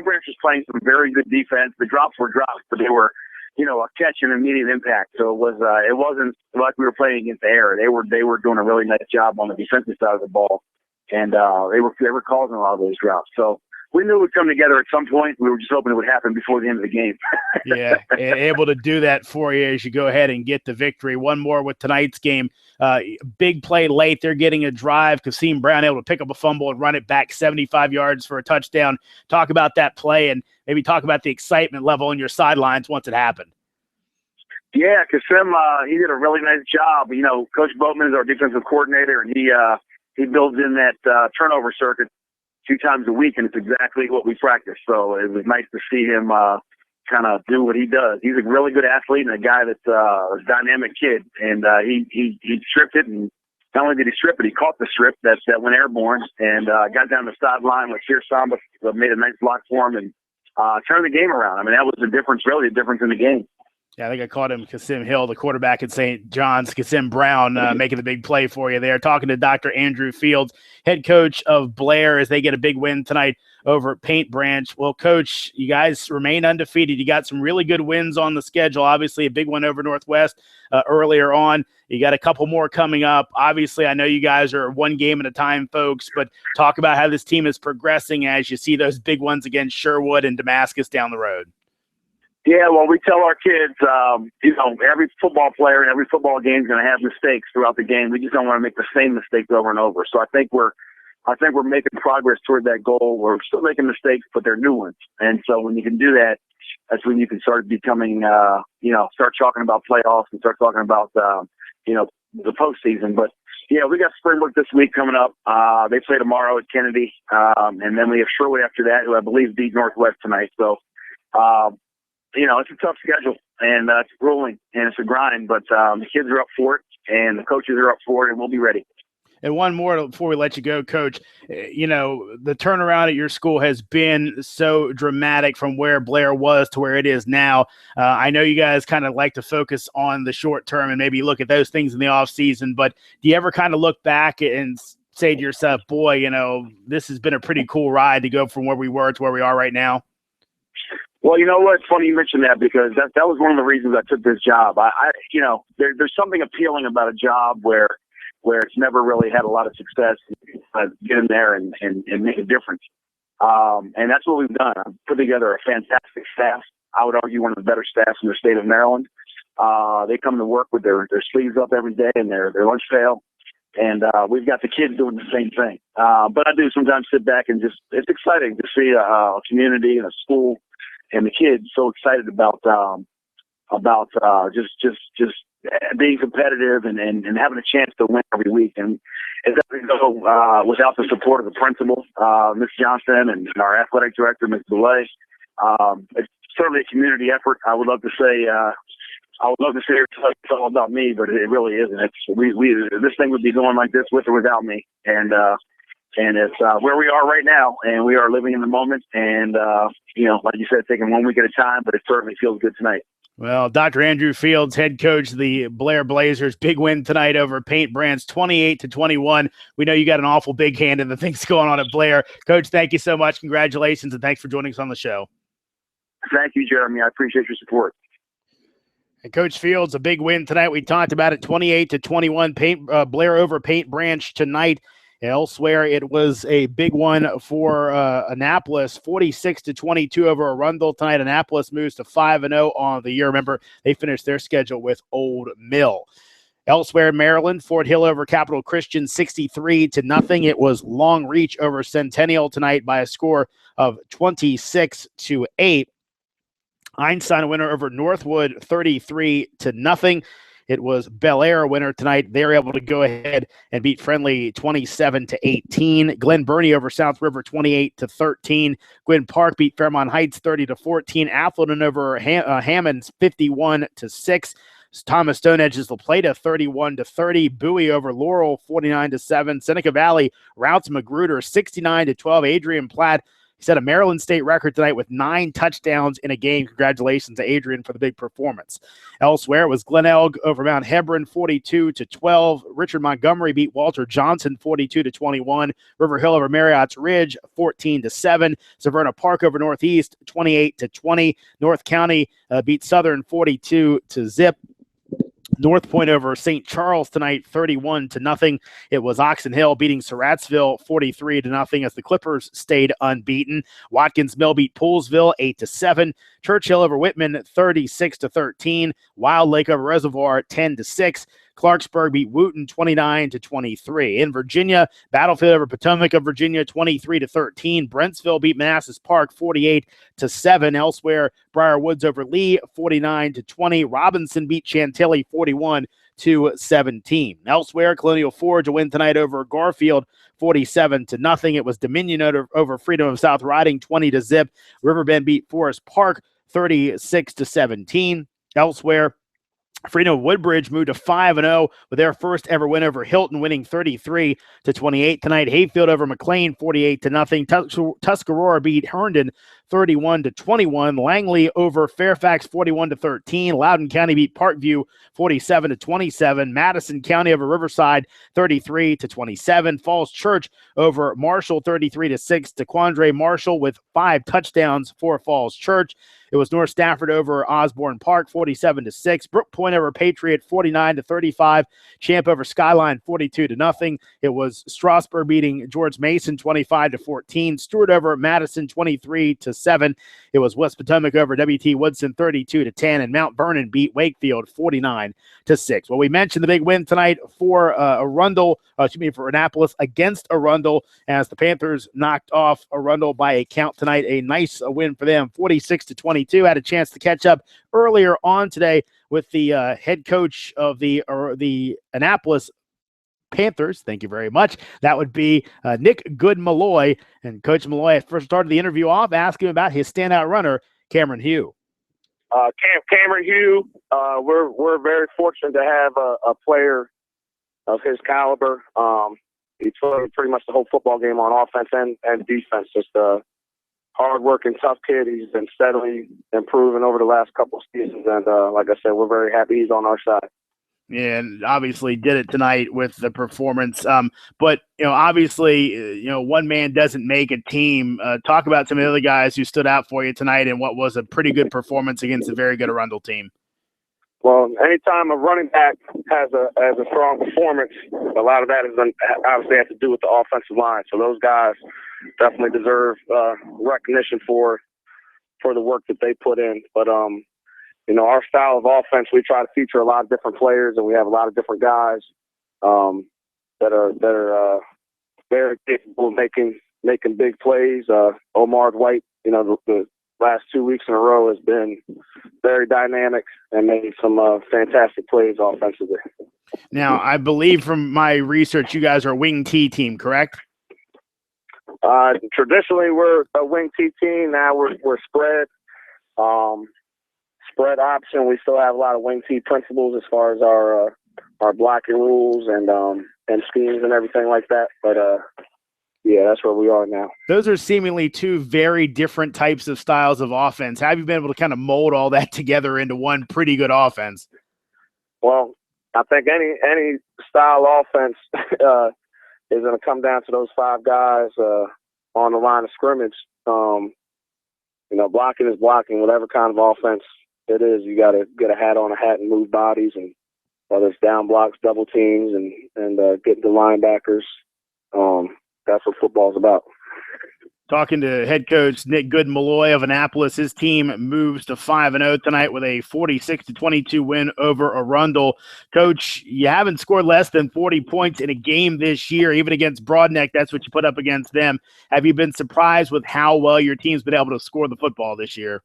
Branch was playing some very good defense. The drops were drops, but they were a catch and immediate impact. So it wasn't like we were playing against the air. They were doing a really nice job on the defensive side of the ball, and they were causing a lot of those drops. So we knew it would come together at some point. We were just hoping it would happen before the end of the game. Yeah, able to do that for you as you go ahead and get the victory. One more with tonight's game. Big play late. They're getting a drive. Kasim Brown able to pick up a fumble and run it back 75 yards for a touchdown. Talk about that play and maybe talk about the excitement level on your sidelines once it happened. Yeah, Kasim, he did a really nice job. Coach Boatman is our defensive coordinator, and he builds in that turnover circuit 2 times a week, and it's exactly what we practice. So it was nice to see him kind of do what he does. He's a really good athlete and a guy that's a dynamic kid, and he stripped it, and not only did he strip it, he caught the strip that went airborne and got down the sideline with Sear Samba, made a nice block for him, and turned the game around. I mean, that was the difference in the game. Yeah, I think I called him Kasim Hill, the quarterback at St. John's. Kasim Brown making the big play for you there. Talking to Dr. Andrew Fields, head coach of Blair, as they get a big win tonight over at Paint Branch. Well, Coach, you guys remain undefeated. You got some really good wins on the schedule. Obviously, a big one over Northwest earlier on. You got a couple more coming up. Obviously, I know you guys are one game at a time, folks, but talk about how this team is progressing as you see those big ones against Sherwood and Damascus down the road. Yeah, well, we tell our kids, every football player and every football game is going to have mistakes throughout the game. We just don't want to make the same mistakes over and over. So I think we're I think we're making progress toward that goal. We're still making mistakes, but they're new ones. And so when you can do that, that's when you can start becoming, start talking about playoffs and start talking about, the postseason. But, we got spring work this week coming up. They play tomorrow at Kennedy. And then we have Shirley after that, who I believe beat Northwest tonight. So, it's a tough schedule, and it's grueling, and it's a grind. But the kids are up for it, and the coaches are up for it, and we'll be ready. And one more before we let you go, Coach. The turnaround at your school has been so dramatic from where Blair was to where it is now. I know you guys kind of like to focus on the short term and maybe look at those things in the off season, but do you ever kind of look back and say to yourself, boy, this has been a pretty cool ride to go from where we were to where we are right now? Well, you know what? It's funny you mentioned that, because that was one of the reasons I took this job. There's something appealing about a job where it's never really had a lot of success. Get in there and make a difference. And that's what we've done. I've put together a fantastic staff. I would argue one of the better staffs in the state of Maryland. They come to work with their sleeves up every day and their lunch pail. And we've got the kids doing the same thing. But I do sometimes sit back and it's exciting to see a community and a school and the kids so excited about just being competitive and having a chance to win every week. And it doesn't go without the support of the principal, Ms. Johnson, and our athletic director, Ms. Boulay. It's certainly a community effort. I would love to say it's all about me, but it really isn't. This thing would be going like this with or without me. And it's where we are right now, and we are living in the moment. And like you said, taking 1 week at a time, but it certainly feels good tonight. Well, Dr. Andrew Fields, head coach of the Blair Blazers, big win tonight over Paint Branch, 28-21. We know you got an awful big hand in the things going on at Blair. Coach, thank you so much. Congratulations, and thanks for joining us on the show. Thank you, Jeremy. I appreciate your support. And Coach Fields, a big win tonight. We talked about it, 28-21. Blair over Paint Branch tonight. Elsewhere, it was a big one for Annapolis, 46-22 over Arundel tonight. Annapolis moves to 5-0 on the year. Remember, they finished their schedule with Old Mill. Elsewhere in Maryland, Fort Hill over Capital Christian, 63-0. It was Long Reach over Centennial tonight by a score of 26-8. Einstein winner over Northwood, 33-0. It was Bel Air winner tonight. They were able to go ahead and beat Friendly 27-18. Glen Burnie over South River 28-13. Gwynn Park beat Fairmont Heights 30-14. Athlone over Hammonds 51-6. Thomas Stone edges La Plata 31-30. Bowie over Laurel 49-7. Seneca Valley routs Magruder 69-12. Adrian Platt set a Maryland State record tonight with 9 touchdowns in a game. Congratulations to Adrian for the big performance. Elsewhere, it was Glen Elg over Mount Hebron 42-12. Richard Montgomery beat Walter Johnson 42-21. River Hill over Marriott's Ridge 14-7. Severna Park over Northeast 28-20. North County beat Southern 42-0. North Point over St. Charles tonight, 31-0. It was Oxon Hill beating Surrattsville 43-0 as the Clippers stayed unbeaten. Watkins Mill beat Poolsville 8-7. Churchill over Whitman 36-13. Wild Lake over Reservoir 10-6. Clarksburg beat Wooten 29-23. In Virginia, Battlefield over Potomac of Virginia 23-13. Brentsville beat Manassas Park 48-7. Elsewhere, Briar Woods over Lee 49-20. Robinson beat Chantilly 41-17. Elsewhere, Colonial Forge a win tonight over Garfield 47-0. It was Dominion over Freedom of South Riding 20-0. Riverbend beat Forest Park 36-17. Elsewhere, Freedom of Woodbridge moved to 5-0 with their first ever win over Hilton, winning 33-28 tonight. Hayfield over McLean, 48-0. Tuscarora beat Herndon, 31-21. Langley over Fairfax, 41-13. Loudoun County beat Parkview, 47-27. Madison County over Riverside, 33-27. Falls Church over Marshall, 33-6. DeQuandre Marshall with 5 touchdowns for Falls Church. It was North Stafford over Osborne Park, 47-6. Brook Point over Patriot, 49-35. Champ over Skyline, 42-0. It was Strasburg beating George Mason, 25-14. Stewart over Madison, 23-7. It was West Potomac over WT Woodson, 32-10. And Mount Vernon beat Wakefield, 49-6. Well, we mentioned the big win tonight for for Annapolis against Arundel, as the Panthers knocked off Arundel by a count tonight. A nice win for them, 46-22. Had a chance to catch up earlier on today with the head coach of the Annapolis Panthers. Thank you very much. That would be Nick Good-Malloy. And Coach Malloy first started the interview off asking about his standout runner, Cameron Hugh. Cameron Hugh, we're very fortunate to have a player of his caliber. He played pretty much the whole football game on offense and defense. Just a hard-working, tough kid. He's been steadily improving over the last couple of seasons, and like I said, we're very happy he's on our side. Yeah, and obviously did it tonight with the performance. But, obviously, one man doesn't make a team. Talk about some of the other guys who stood out for you tonight and what was a pretty good performance against a very good Arundel team. Well, anytime a running back has a strong performance, a lot of that is obviously has to do with the offensive line. So those guys definitely deserve recognition for the work that they put in. But our style of offense, we try to feature a lot of different players, and we have a lot of different guys that are very capable of making big plays. Omar Dwight, the last 2 weeks in a row has been very dynamic and made some fantastic plays offensively. Now, I believe from my research, you guys are a wing T team, correct? Traditionally, we're a wing T team. Now we're spread. Spread option. We still have a lot of wing T principles as far as our blocking rules and schemes and everything like that. But yeah, that's where we are now. Those are seemingly two very different types of styles of offense. How have you been able to kind of mold all that together into one pretty good offense? Well, I think any style offense is going to come down to those five guys on the line of scrimmage. Blocking is blocking, whatever kind of offense it is. You got to get a hat on a hat and move bodies, and whether it's down blocks, double teams, and getting the linebackers. That's what football's about. Talking to head coach Nick Good-Malloy of Annapolis, his team moves to 5-0 tonight with a 46-22 win over Arundel. Coach, you haven't scored less than 40 points in a game this year, even against Broadneck. That's what you put up against them. Have you been surprised with how well your team's been able to score the football this year?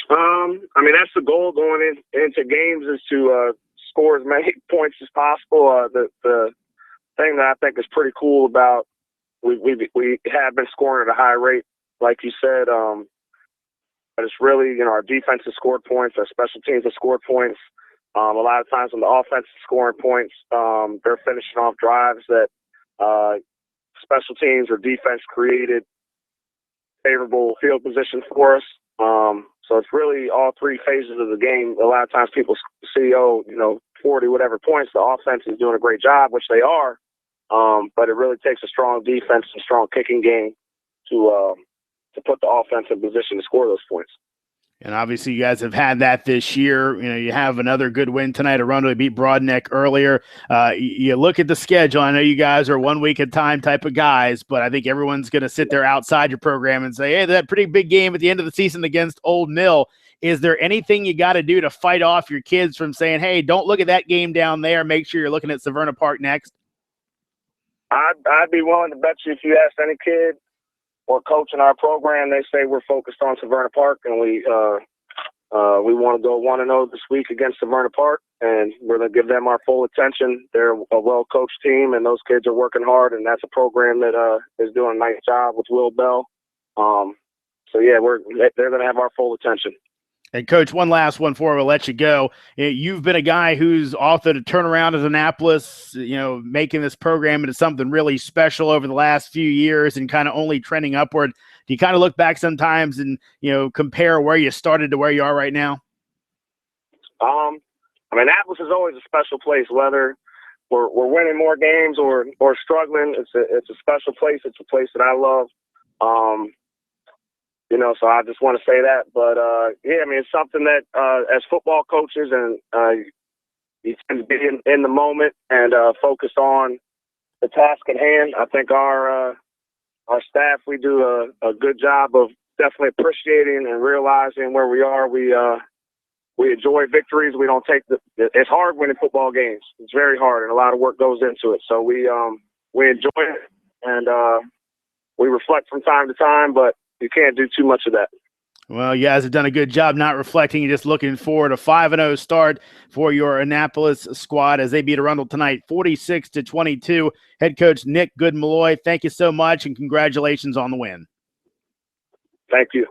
That's the goal going into games, is to score as many points as possible. The thing that I think is pretty cool about we have been scoring at a high rate, like you said. But it's really, our defense has scored points, our special teams have scored points. A lot of times when the offense is scoring points, they're finishing off drives that special teams or defense created favorable field position for us. So it's really all three phases of the game. A lot of times people see, 40 whatever points, the offense is doing a great job, which they are. But it really takes a strong defense and strong kicking game to put the offense in position to score those points. And obviously you guys have had that this year. You have another good win tonight. Arundel beat Broadneck earlier. You look at the schedule. I know you guys are 1 week at a time type of guys, but I think everyone's going to sit there outside your program and say, hey, that pretty big game at the end of the season against Old Mill. Is there anything you got to do to fight off your kids from saying, hey, don't look at that game down there. Make sure you're looking at Severna Park next? I'd be willing to bet you if you ask any kid or coach in our program, they say we're focused on Severna Park, and we want to go 1-0 this week against Severna Park, and we're going to give them our full attention. They're a well-coached team, and those kids are working hard, and that's a program that is doing a nice job with Will Bell. So yeah, they're going to have our full attention. And Coach, one last one before we'll let you go. You've been a guy who's authored a turnaround at Annapolis, making this program into something really special over the last few years and kind of only trending upward. Do you kind of look back sometimes and, compare where you started to where you are right now? Annapolis is always a special place, whether we're winning more games or struggling. It's a special place. It's a place that I love. So I just want to say that. But, yeah, I mean, it's something that as football coaches and you tend to be in the moment and focus on the task at hand. I think our staff, we do a good job of definitely appreciating and realizing where we are. We enjoy victories. We don't take it's hard winning football games. It's very hard, and a lot of work goes into it. So we enjoy it, and we reflect from time to time, but you can't do too much of that. Well, you guys have done a good job not reflecting. You're just looking forward to a 5-0 start for your Annapolis squad as they beat Arundel tonight, 46-22. Head coach Nick Good-Malloy, thank you so much, and congratulations on the win. Thank you.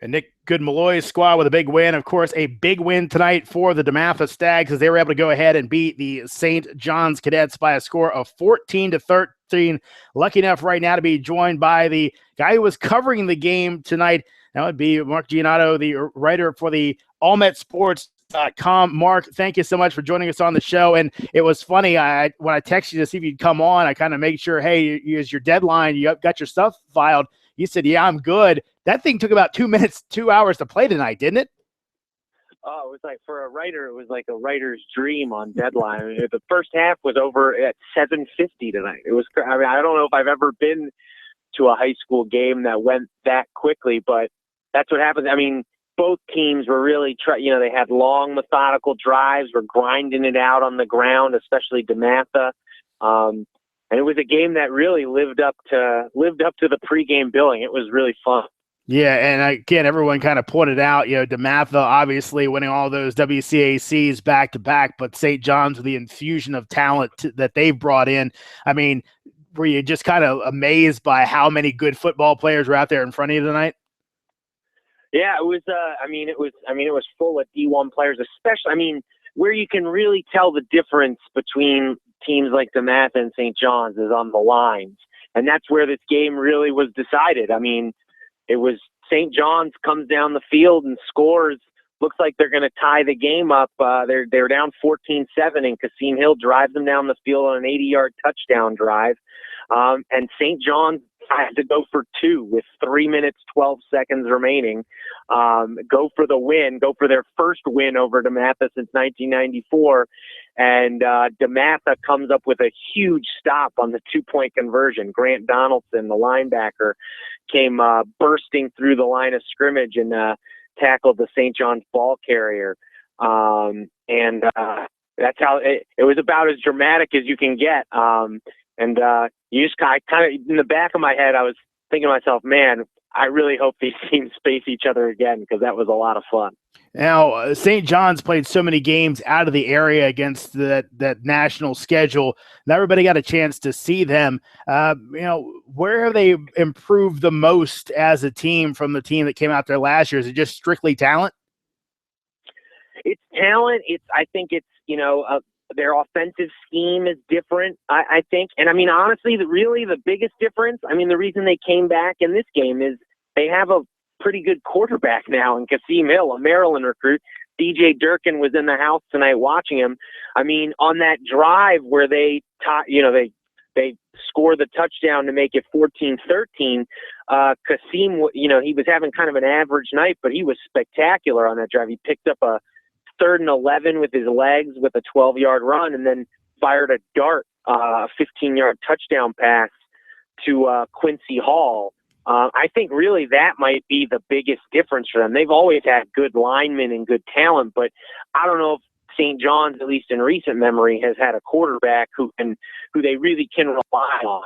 And Nick Good-Malloy's squad with a big win. Of course, a big win tonight for the DeMatha Stags as they were able to go ahead and beat the St. John's Cadets by a score of 14-13. Lucky enough right now to be joined by the guy who was covering the game tonight. That would be Mark Giannato, the writer for the AllMetSports.com. Mark, thank you so much for joining us on the show. And it was funny, when I texted you to see if you'd come on, I kind of made sure, hey, is your deadline, you got your stuff filed. You said, yeah, I'm good. That thing took about 2 hours to play tonight, didn't it? Oh, it was like, for a writer, it was like a writer's dream on deadline. I mean, the first half was over at 7:50 tonight. It was, I mean, I don't know if I've ever been to a high school game that went that quickly, but that's what happens. I mean, both teams were really they had long, methodical drives, were grinding it out on the ground, especially DeMatha. And it was a game that really lived up to the pregame billing. It was really fun. Yeah, and again, everyone kind of pointed out, DeMatha obviously winning all those WCACs back-to-back, but St. John's with the infusion of talent that they've brought in. I mean, were you just kind of amazed by how many good football players were out there in front of you tonight? Yeah, it was. It was full of D1 players, especially. I mean, where you can really tell the difference between teams like DeMatha and St. John's is on the lines, and that's where this game really was decided. I mean, it was St. John's comes down the field and scores. Looks like they're going to tie the game up. They're down 14-7, and Kasim Hill drives them down the field on an 80-yard touchdown drive. And St. John's had to go for 2 with 3 minutes, 12 seconds remaining. Go for the win, go for their first win over DeMatha since 1994. And DeMatha comes up with a huge stop on the 2-point conversion. Grant Donaldson, the linebacker, came bursting through the line of scrimmage and tackled the St. John's ball carrier. That's how it was about as dramatic as you can get. You just kind of, in the back of my head, I was thinking to myself, man, I really hope these teams face each other again, because that was a lot of fun. Now, St. John's played so many games out of the area against that national schedule. Not everybody got a chance to see them. Where have they improved the most as a team from the team that came out there last year? Is it just strictly talent? It's talent. I think it's, their offensive scheme is different, I think. And I mean, honestly, the biggest difference, I mean, the reason they came back in this game is they have a pretty good quarterback now in Kasim Hill, a Maryland recruit. DJ Durkin was in the house tonight watching him. I mean, on that drive where they score the touchdown to make it 14-13, Kasim, he was having kind of an average night, but he was spectacular on that drive. He picked up a 3rd and 11 with his legs with a 12-yard run, and then fired a dart, a 15-yard touchdown pass to Quincy Hall. I think really that might be the biggest difference for them. They've always had good linemen and good talent, but I don't know if St. John's, at least in recent memory, has had a quarterback who they really can rely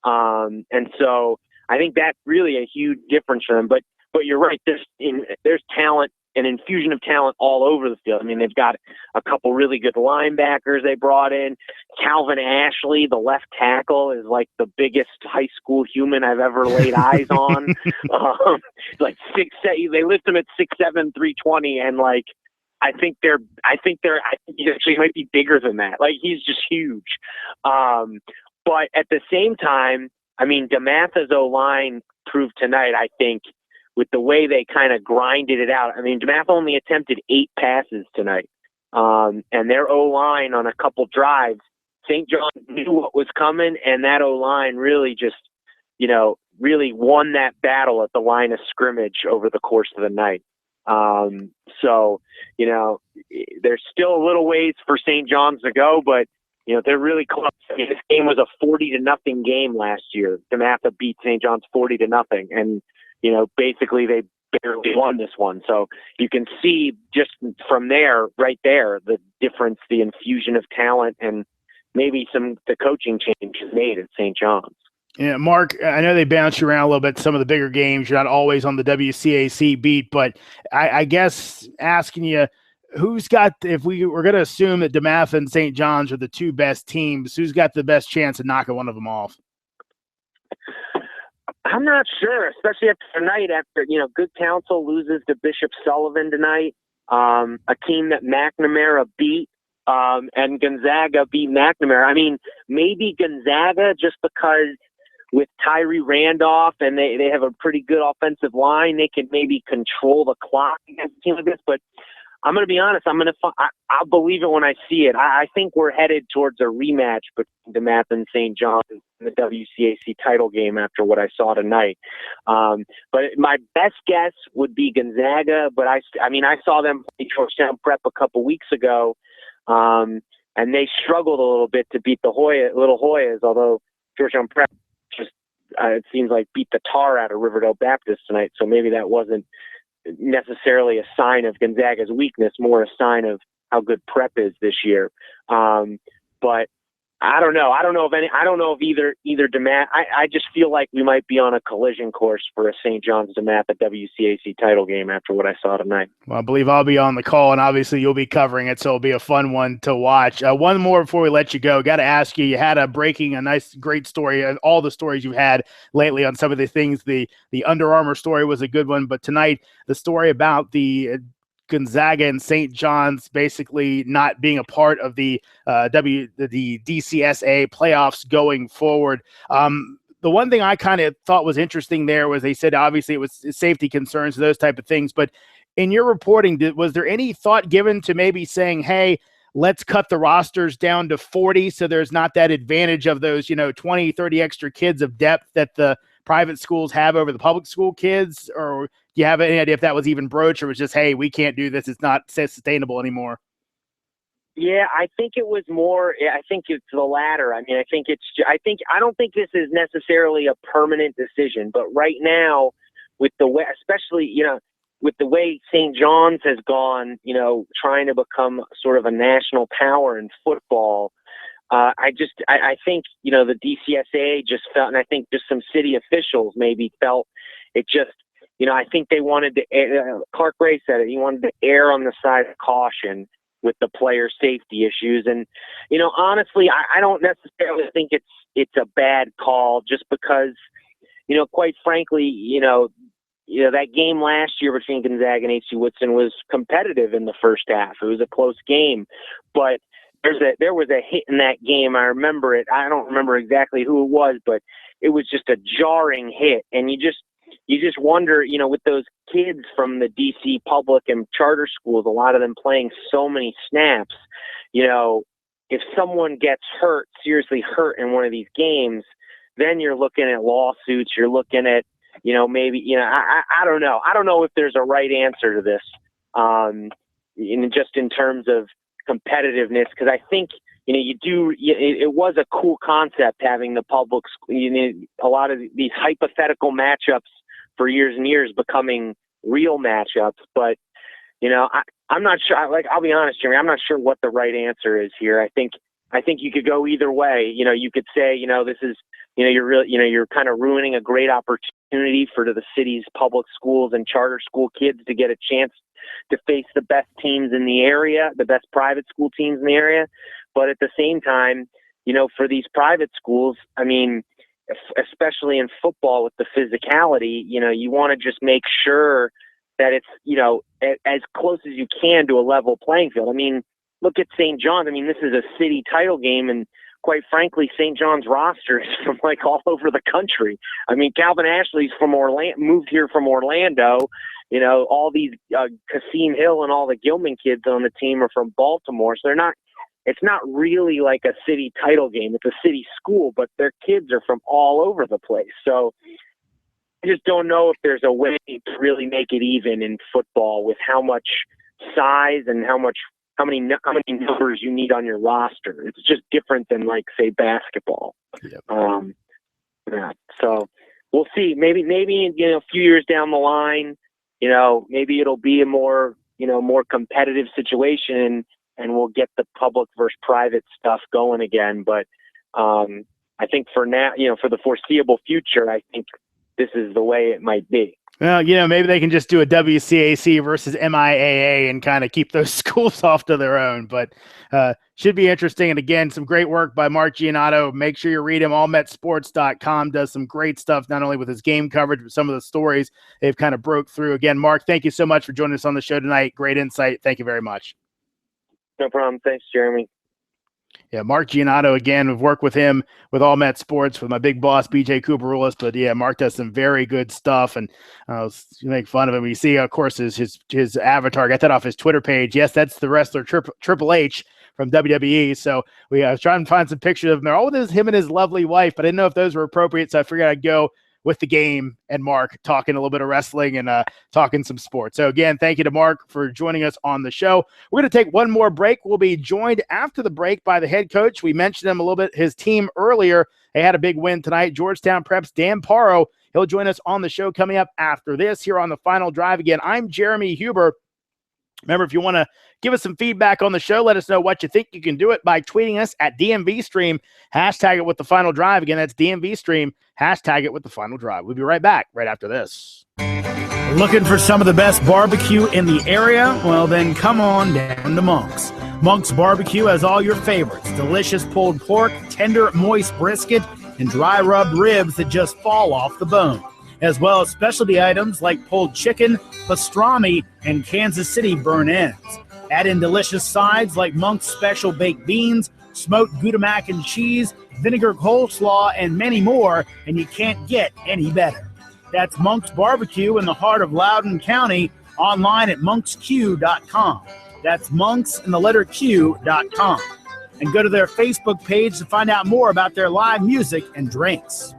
on. And so I think that's really a huge difference for them. But you're right. There's talent, an infusion of talent all over the field. I mean, they've got a couple really good linebackers they brought in. Calvin Ashley, the left tackle, is like the biggest high school human I've ever laid eyes on. Like 6'7", they list him at 6'7", 320, and like I think he actually might be bigger than that. Like, he's just huge. But at the same time, I mean, DeMatha's O-line proved tonight, I think, with the way they kind of grinded it out. I mean, DeMatha only attempted 8 passes tonight. And their O-line on a couple drives, St. John knew what was coming, and that O-line really just, really won that battle at the line of scrimmage over the course of the night. So, you know, there's still a little ways for St. John's to go, but, you know, they're really close. I mean, this game was a 40-0 game last year. DeMatha beat St. John's 40-0, and, you know, basically they barely won this one. So you can see just from there, right there, the difference, the infusion of talent, and maybe the coaching changes made at St. John's. Yeah, Mark, I know they bounce you around a little bit, some of the bigger games. You're not always on the WCAC beat, but I guess asking you, who's got, if we're going to assume that DeMatha and St. John's are the two best teams, who's got the best chance of knocking one of them off? I'm not sure, especially after tonight, after, you know, Good Counsel loses to Bishop Sullivan tonight, a team that McNamara beat, and Gonzaga beat McNamara. I mean, maybe Gonzaga, just because with Tyree Randolph and they have a pretty good offensive line, they can maybe control the clock against a team like this. But I'm going to be honest, I'll believe it when I see it. I think we're headed towards a rematch between DeMatha and St. John's in the WCAC title game after what I saw tonight. But my best guess would be Gonzaga, but I saw them play Georgetown Prep a couple weeks ago, and they struggled a little bit to beat the Little Hoyas, although Georgetown Prep just, it seems like, beat the tar out of Riverdale Baptist tonight, so maybe that wasn't necessarily a sign of Gonzaga's weakness, more a sign of how good Prep is this year. But I don't know. I don't know if either DeMatha. I just feel like we might be on a collision course for a St. John's DeMatha WCAC title game after what I saw tonight. Well, I believe I'll be on the call, and obviously you'll be covering it, so it'll be a fun one to watch. One more before we let you go. Got to ask you, you had a nice, great story, and all the stories you've had lately on some of the things. The Under Armour story was a good one, but tonight the story about the Gonzaga and St. John's basically not being a part of the DCSA playoffs going forward. The one thing I kind of thought was interesting there was they said obviously it was safety concerns, those type of things. But in your reporting, was there any thought given to maybe saying, hey, let's cut the rosters down to 40 so there's not that advantage of those, 20, 30 extra kids of depth that the private schools have over the public school kids? Or do you have any idea if that was even broached, or was just, hey, we can't do this, it's not sustainable anymore? Yeah, I think it was more. I think it's the latter. I mean, I don't think this is necessarily a permanent decision, but right now, with the way, especially with the way St. John's has gone, trying to become sort of a national power in football. I think the DCSA just felt, and I think just some city officials maybe felt it just. I think they wanted to. Clark Ray said it. He wanted to err on the side of caution with the player safety issues. And, honestly, I don't necessarily think it's a bad call, just because, quite frankly, that game last year between Gonzaga and H.C. Woodson was competitive in the first half. It was a close game, but there was a hit in that game. I remember it. I don't remember exactly who it was, but it was just a jarring hit. And you just wonder, with those kids from the DC public and charter schools, a lot of them playing so many snaps, if someone gets hurt, seriously hurt in one of these games, then you're looking at lawsuits. You're looking at, maybe, I don't know. I don't know if there's a right answer to this, just in terms of competitiveness, because I think, it was a cool concept having the public, a lot of these hypothetical matchups for years and years becoming real matchups. But, I'm not sure. I'll be honest, Jimmy, I'm not sure what the right answer is here. I think you could go either way. You could say, this is, you're kind of ruining a great opportunity for the city's public schools and charter school kids to get a chance to face the best teams in the area, the best private school teams in the area. But at the same time, for these private schools, I mean, especially in football with the physicality, you want to just make sure that it's, as close as you can to a level playing field. I mean, look at St. John's. I mean, this is a city title game, and quite frankly, St. John's roster is from all over the country. I mean, Calvin Ashley's from Orlando, moved here from Orlando. All these Kasim Hill and all the Gilman kids on the team are from Baltimore. So it's not really like a city title game. It's a city school, but their kids are from all over the place. So, just don't know if there's a way to really make it even in football with how much size and how many numbers you need on your roster. It's just different than, like, say, basketball. Yep. Yeah. So we'll see. Maybe a few years down the line, maybe it'll be a more competitive situation, and we'll get the public versus private stuff going again. But I think for now, for the foreseeable future, I think this is the way it might be. Well, maybe they can just do a WCAC versus MIAA and kind of keep those schools off to their own, but should be interesting. And again, some great work by Mark Giannotto. Make sure you read him. AllMetSports.com does some great stuff, not only with his game coverage, but some of the stories they've kind of broke through. Again, Mark, thank you so much for joining us on the show tonight. Great insight. Thank you very much. No problem. Thanks, Jeremy. Yeah, Mark Giannotto, again, we've worked with him with All Met Sports with my big boss, BJ Kubarulis. But yeah, Mark does some very good stuff, and you make fun of him. You see, of course, his avatar. Got that off his Twitter page. Yes, that's the wrestler Triple H from WWE. So we was trying to find some pictures of him. They're all with him and his lovely wife, but I didn't know if those were appropriate, so I figured I'd go with the game and Mark talking a little bit of wrestling and talking some sports. So again, thank you to Mark for joining us on the show. We're going to take one more break. We'll be joined after the break by the head coach. We mentioned him a little bit, his team earlier. They had a big win tonight. Georgetown Prep's Dan Paro. He'll join us on the show coming up after this here on The Final Drive. Again, I'm Jeremy Huber. Remember, if you want to give us some feedback on the show, let us know what you think. You can do it by tweeting us at DMVStream, hashtag it with The Final Drive. Again, that's DMVStream, hashtag it with The Final Drive. We'll be right back right after this. Looking for some of the best barbecue in the area? Well, then come on down to Monk's. Monk's Barbecue has all your favorites: delicious pulled pork, tender, moist brisket, and dry rubbed ribs that just fall off the bone, as well as specialty items like pulled chicken, pastrami, and Kansas City burnt ends. Add in delicious sides like Monk's special baked beans, smoked Gouda mac and cheese, vinegar coleslaw, and many more, and you can't get any better. That's Monk's Barbecue in the heart of Loudoun County, online at monksq.com. That's monks and the letter Q.com. And go to their Facebook page to find out more about their live music and drinks.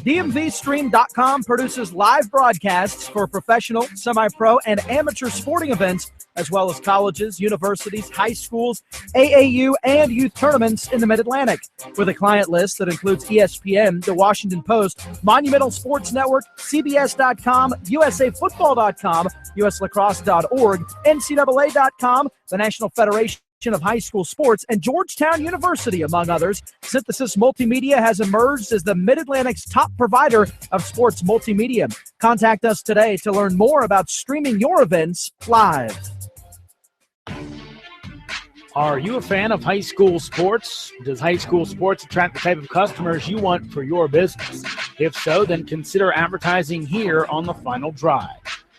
DMVSTREAM.com produces live broadcasts for professional, semi-pro, and amateur sporting events, as well as colleges, universities, high schools, AAU, and youth tournaments in the Mid-Atlantic. With a client list that includes ESPN, The Washington Post, Monumental Sports Network, CBS.com, USAFootball.com, USLacrosse.org, NCAA.com, the National Federation of High School Sports, and Georgetown University, among others, Synthesis Multimedia has emerged as the Mid-Atlantic's top provider of sports multimedia. Contact us today to learn more about streaming your events live. Are you a fan of high school sports? Does high school sports attract the type of customers you want for your business? If so, then consider advertising here on The Final Drive.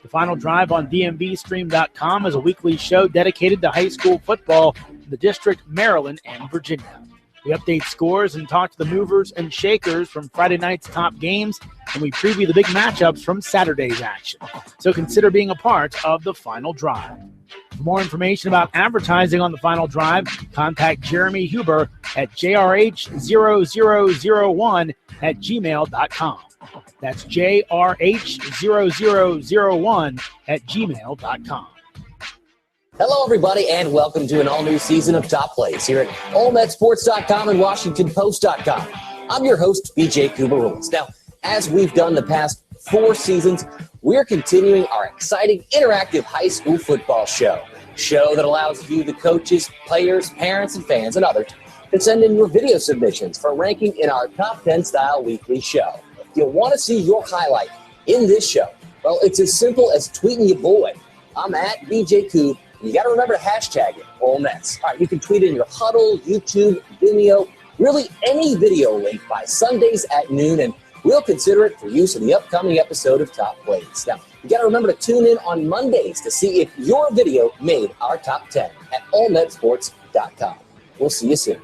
The Final Drive on DMVStream.com is a weekly show dedicated to high school football in the District, Maryland, and Virginia. We update scores and talk to the movers and shakers from Friday night's top games, and we preview the big matchups from Saturday's action. So consider being a part of The Final Drive. For more information about advertising on The Final Drive, contact Jeremy Huber at jrh0001@gmail.com. That's jrh0001@gmail.com. Hello, everybody, and welcome to an all-new season of Top Plays here at AllMetSports.com and WashingtonPost.com. I'm your host, BJ Kubarulis. Now, as we've done the past 4 seasons, we're continuing our exciting interactive high school football show that allows you, the coaches, players, parents, and fans, and others, to send in your video submissions for ranking in our Top 10 style weekly show. If you want to see your highlight in this show, well, it's as simple as tweeting your boy. I'm at BJ Koob. You got to remember to hashtag it, All Mets. All right, you can tweet in your Huddle, YouTube, Vimeo, really any video link by Sundays at noon, and we'll consider it for use in the upcoming episode of Top Plays. Now, you got to remember to tune in on Mondays to see if your video made our Top 10 at allmetsports.com. We'll see you soon.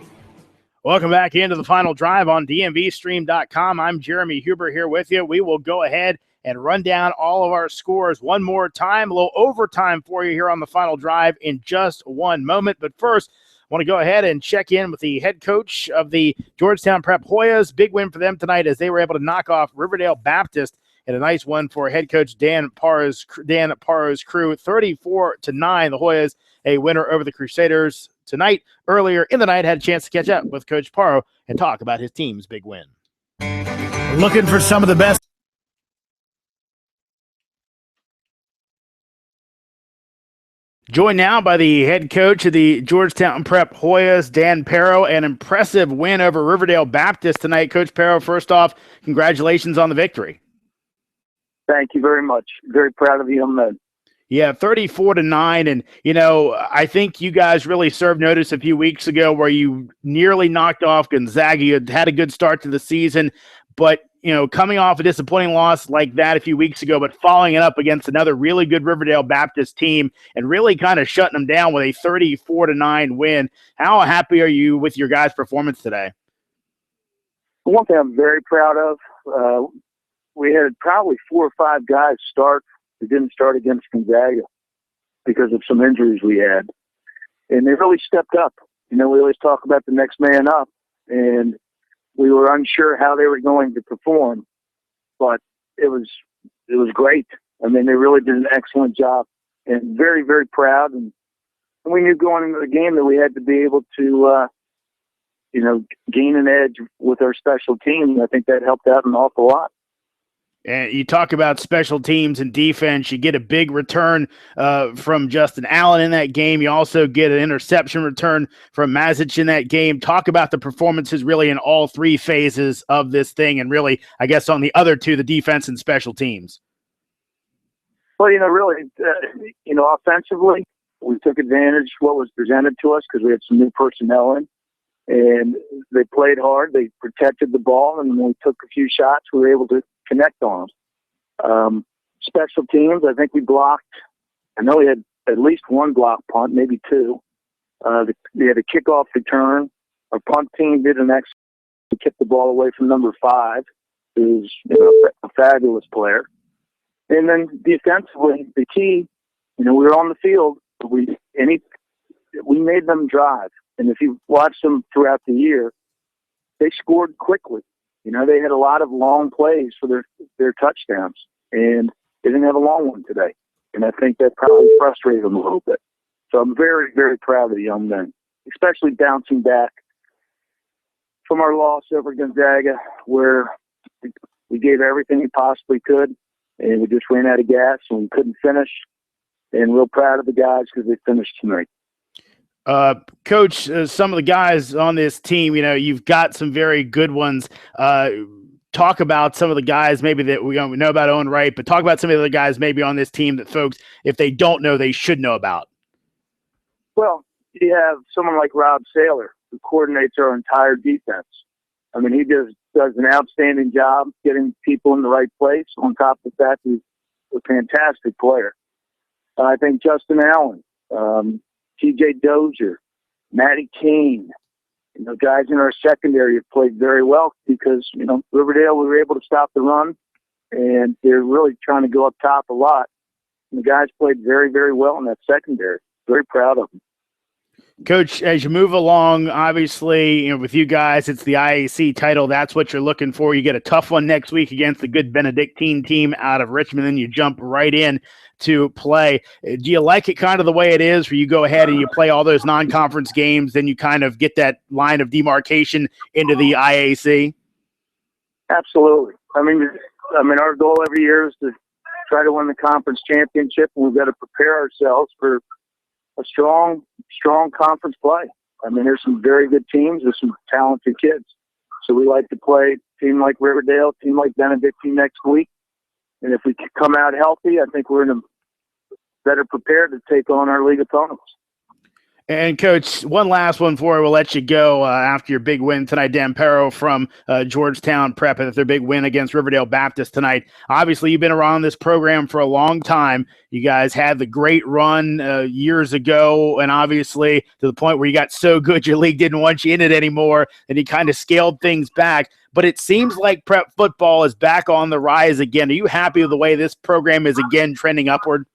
Welcome back into The Final Drive on DMVStream.com. I'm Jeremy Huber here with you. We will go ahead and run down all of our scores one more time. A little overtime for you here on The Final Drive in just one moment. But first, want to go ahead and check in with the head coach of the Georgetown Prep Hoyas. Big win for them tonight as they were able to knock off Riverdale Baptist, and a nice one for head coach Dan Parro's crew, 34-9. The Hoyas a winner over the Crusaders tonight. Earlier in the night, had a chance to catch up with Coach Parro and talk about his team's big win. Looking for some of the best. Joined now by the head coach of the Georgetown Prep Hoyas, Dan Parro. An impressive win over Riverdale Baptist tonight. Coach Parro, first off, congratulations on the victory. Thank you very much. Very proud of the young men. Yeah, 34-9. And, you know, I think you guys really served notice a few weeks ago where you nearly knocked off Gonzaga. You had a good start to the season, but, you know, coming off a disappointing loss like that a few weeks ago, but following it up against another really good Riverdale Baptist team and really kind of shutting them down with a 34-9 win. How happy are you with your guys' performance today? One thing I'm very proud of, we had probably 4 or 5 guys start who didn't start against Gonzaga because of some injuries we had. And they really stepped up. You know, we always talk about the next man up, and we were unsure how they were going to perform, but it was great. I mean, they really did an excellent job, and very, very proud. And we knew going into the game that we had to be able to, gain an edge with our special teams. I think that helped out an awful lot. And you talk about special teams and defense. You get a big return from Justin Allen in that game. You also get an interception return from Mazic in that game. Talk about the performances really in all 3 phases of this thing, and really, I guess, on the other 2, the defense and special teams. Well, really, offensively, we took advantage of what was presented to us because we had some new personnel in. And they played hard. They protected the ball, and when we took a few shots, we were able to connect on them. Special teams, I think we blocked. I know we had at least 1 block punt, maybe 2. We had a kickoff return. Our punt team did an excellent. We kicked the ball away from number 5, who's a fabulous player. And then defensively, the key, we were on the field. We made them drive. And if you watch them throughout the year, they scored quickly. They had a lot of long plays for their touchdowns, and they didn't have a long one today. And I think that probably frustrated them a little bit. So I'm very, very proud of the young men, especially bouncing back from our loss over Gonzaga, where we gave everything we possibly could, and we just ran out of gas and we couldn't finish. And real proud of the guys because they finished tonight. Coach, some of the guys on this team, you've got some very good ones. Talk about some of the guys maybe that we know about Owen Wright, but talk about some of the other guys maybe on this team that folks, if they don't know, they should know about. Well, you have someone like Rob Saylor, who coordinates our entire defense. I mean, he does an outstanding job getting people in the right place. On top of that, he's a fantastic player. I think Justin Allen, T.J. Dozier, Matty Kane, guys in our secondary have played very well because, Riverdale, we were able to stop the run, and they're really trying to go up top a lot. And the guys played very, very well in that secondary. Very proud of them. Coach, as you move along, obviously, with you guys, it's the IAC title. That's what you're looking for. You get a tough one next week against the good Benedictine team out of Richmond, then you jump right in to play. Do you like it kind of the way it is, where you go ahead and you play all those non-conference games, then you kind of get that line of demarcation into the IAC? Absolutely. I mean, our goal every year is to try to win the conference championship, and we've got to prepare ourselves for a strong conference play. I mean, there's some very good teams. There's some talented kids. So we like to play a team like Riverdale, a team like Benedictine next week. And if we can come out healthy, I think we're better prepared to take on our league opponents. And, Coach, one last one before we'll let you go after your big win tonight. Dan Parro from Georgetown Prep, and their big win against Riverdale Baptist tonight. Obviously, you've been around this program for a long time. You guys had the great run years ago, and obviously to the point where you got so good your league didn't want you in it anymore, and you kind of scaled things back. But it seems like prep football is back on the rise again. Are you happy with the way this program is again trending upward?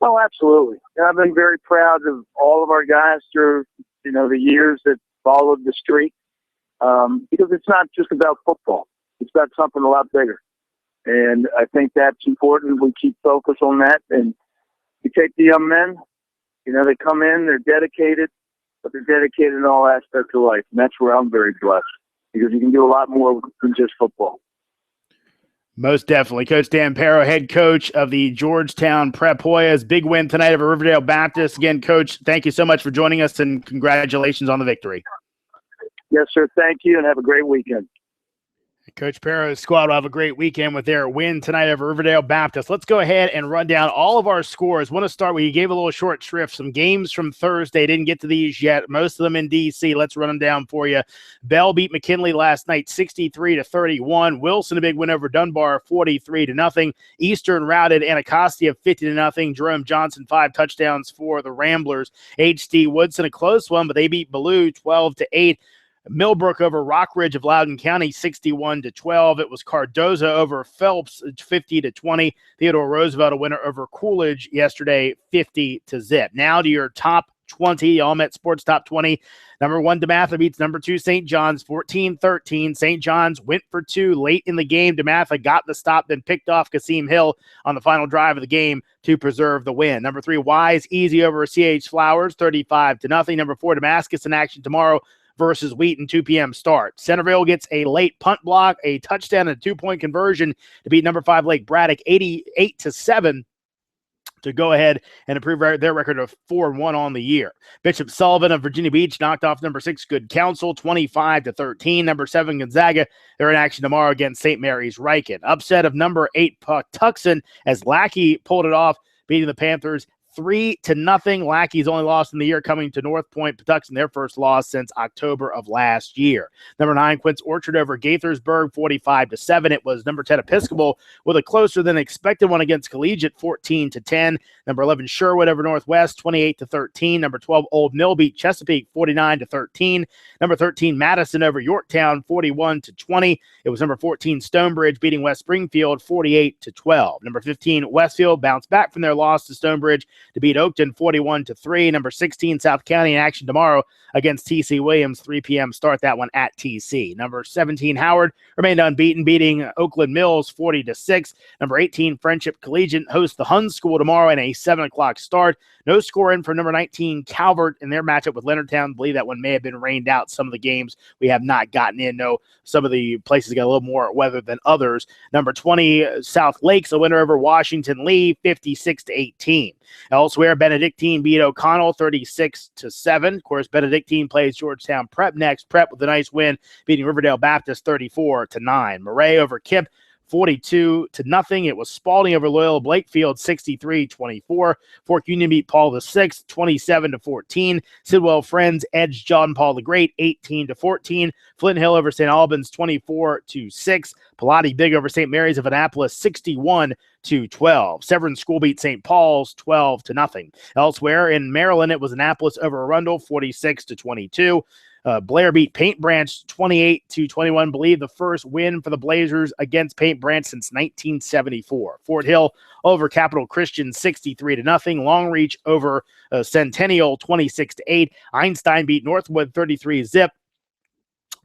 Oh, absolutely. And I've been very proud of all of our guys through, the years that followed the streak. Because it's not just about football. It's about something a lot bigger. And I think that's important. We keep focus on that. And you take the young men, they come in, they're dedicated, but they're dedicated in all aspects of life. And that's where I'm very blessed, because you can do a lot more than just football. Most definitely. Coach Dan Perro, head coach of the Georgetown Prep Hoyas. Big win tonight over Riverdale Baptist. Again, Coach, thank you so much for joining us, and congratulations on the victory. Yes, sir. Thank you, and have a great weekend. Coach Perro's squad will have a great weekend with their win tonight over Riverdale Baptist. Let's go ahead and run down all of our scores. Want to start with, you gave a little short shrift, some games from Thursday. Didn't get to these yet. Most of them in D.C. Let's run them down for you. Bell beat McKinley last night 63-31. Wilson, a big win over Dunbar 43-0. Eastern routed Anacostia 50-0. Jerome Johnson, 5 touchdowns for the Ramblers. H.D. Woodson, a close one, but they beat Ballou 12-8. Millbrook over Rockridge of Loudoun County 61-12. It was Cardozo over Phelps 50-20. Theodore Roosevelt a winner over Coolidge yesterday 50-0. Now to your top 20, All Met Sports Top 20. Number 1, DeMatha beats number 2, St. John's 14-13. St. John's went for 2 late in the game. DeMatha got the stop, then picked off Kasim Hill on the final drive of the game to preserve the win. Number 3, Wise easy over C.H. Flowers 35-0. Number 4, Damascus in action tomorrow versus Wheaton, 2 p.m. start. Centerville gets a late punt block, a touchdown, and a 2-point conversion to beat number 5 Lake Braddock 88-7 to go ahead and improve their record of 4-1 on the year. Bishop Sullivan of Virginia Beach knocked off number 6 Good Counsel 25-13. Number 7 Gonzaga, they're in action tomorrow against St. Mary's Riken. Upset of number 8 Patuxent as Lackey pulled it off, beating the Panthers 3-0. Lackey's only loss in the year coming to North Point. Patuxent, their first loss since October of last year. Number 9, Quince Orchard over Gaithersburg, 45-7. It was number 10, Episcopal, with a closer than expected one against Collegiate, 14-10. Number 11, Sherwood over Northwest, 28-13. Number 12, Old Mill beat Chesapeake, 49-13. Number 13, Madison over Yorktown, 41-20. It was number 14, Stonebridge beating West Springfield, 48-12. Number 15, Westfield bounced back from their loss to Stonebridge to beat Oakton 41-3. Number 16, South County in action tomorrow against TC Williams, 3 p.m. start that one at TC. Number 17, Howard remained unbeaten, beating Oakland Mills 40-6. Number 18, Friendship Collegiate hosts the Hun School tomorrow in a 7 o'clock start. No score in for number 19, Calvert, in their matchup with Leonardtown. I believe that one may have been rained out. Some of the games we have not gotten in. No, some of the places got a little more weather than others. Number 20, South Lakes, a winner over Washington Lee, 56-18. Elsewhere, Benedictine beat O'Connell 36-7. Of course, Benedictine plays Georgetown Prep next. Prep with a nice win, beating Riverdale Baptist 34-9. Murray over Kip 42-0. It was Spalding over Loyola Blakefield 63-24. Fork Union beat Paul VI 27-14. Sidwell Friends edged John Paul the Great 18-14. Flint Hill over St. Albans 24-6. Pilati Big over St. Mary's of Annapolis 61-12. Severn School beat St. Paul's 12-0. Elsewhere in Maryland, it was Annapolis over Arundel 46-22. Blair beat Paint Branch 28-21. Believe the first win for the Blazers against Paint Branch since 1974. Fort Hill over Capital Christian 63-0. Longreach over Centennial 26-8. Einstein beat Northwood 33-0.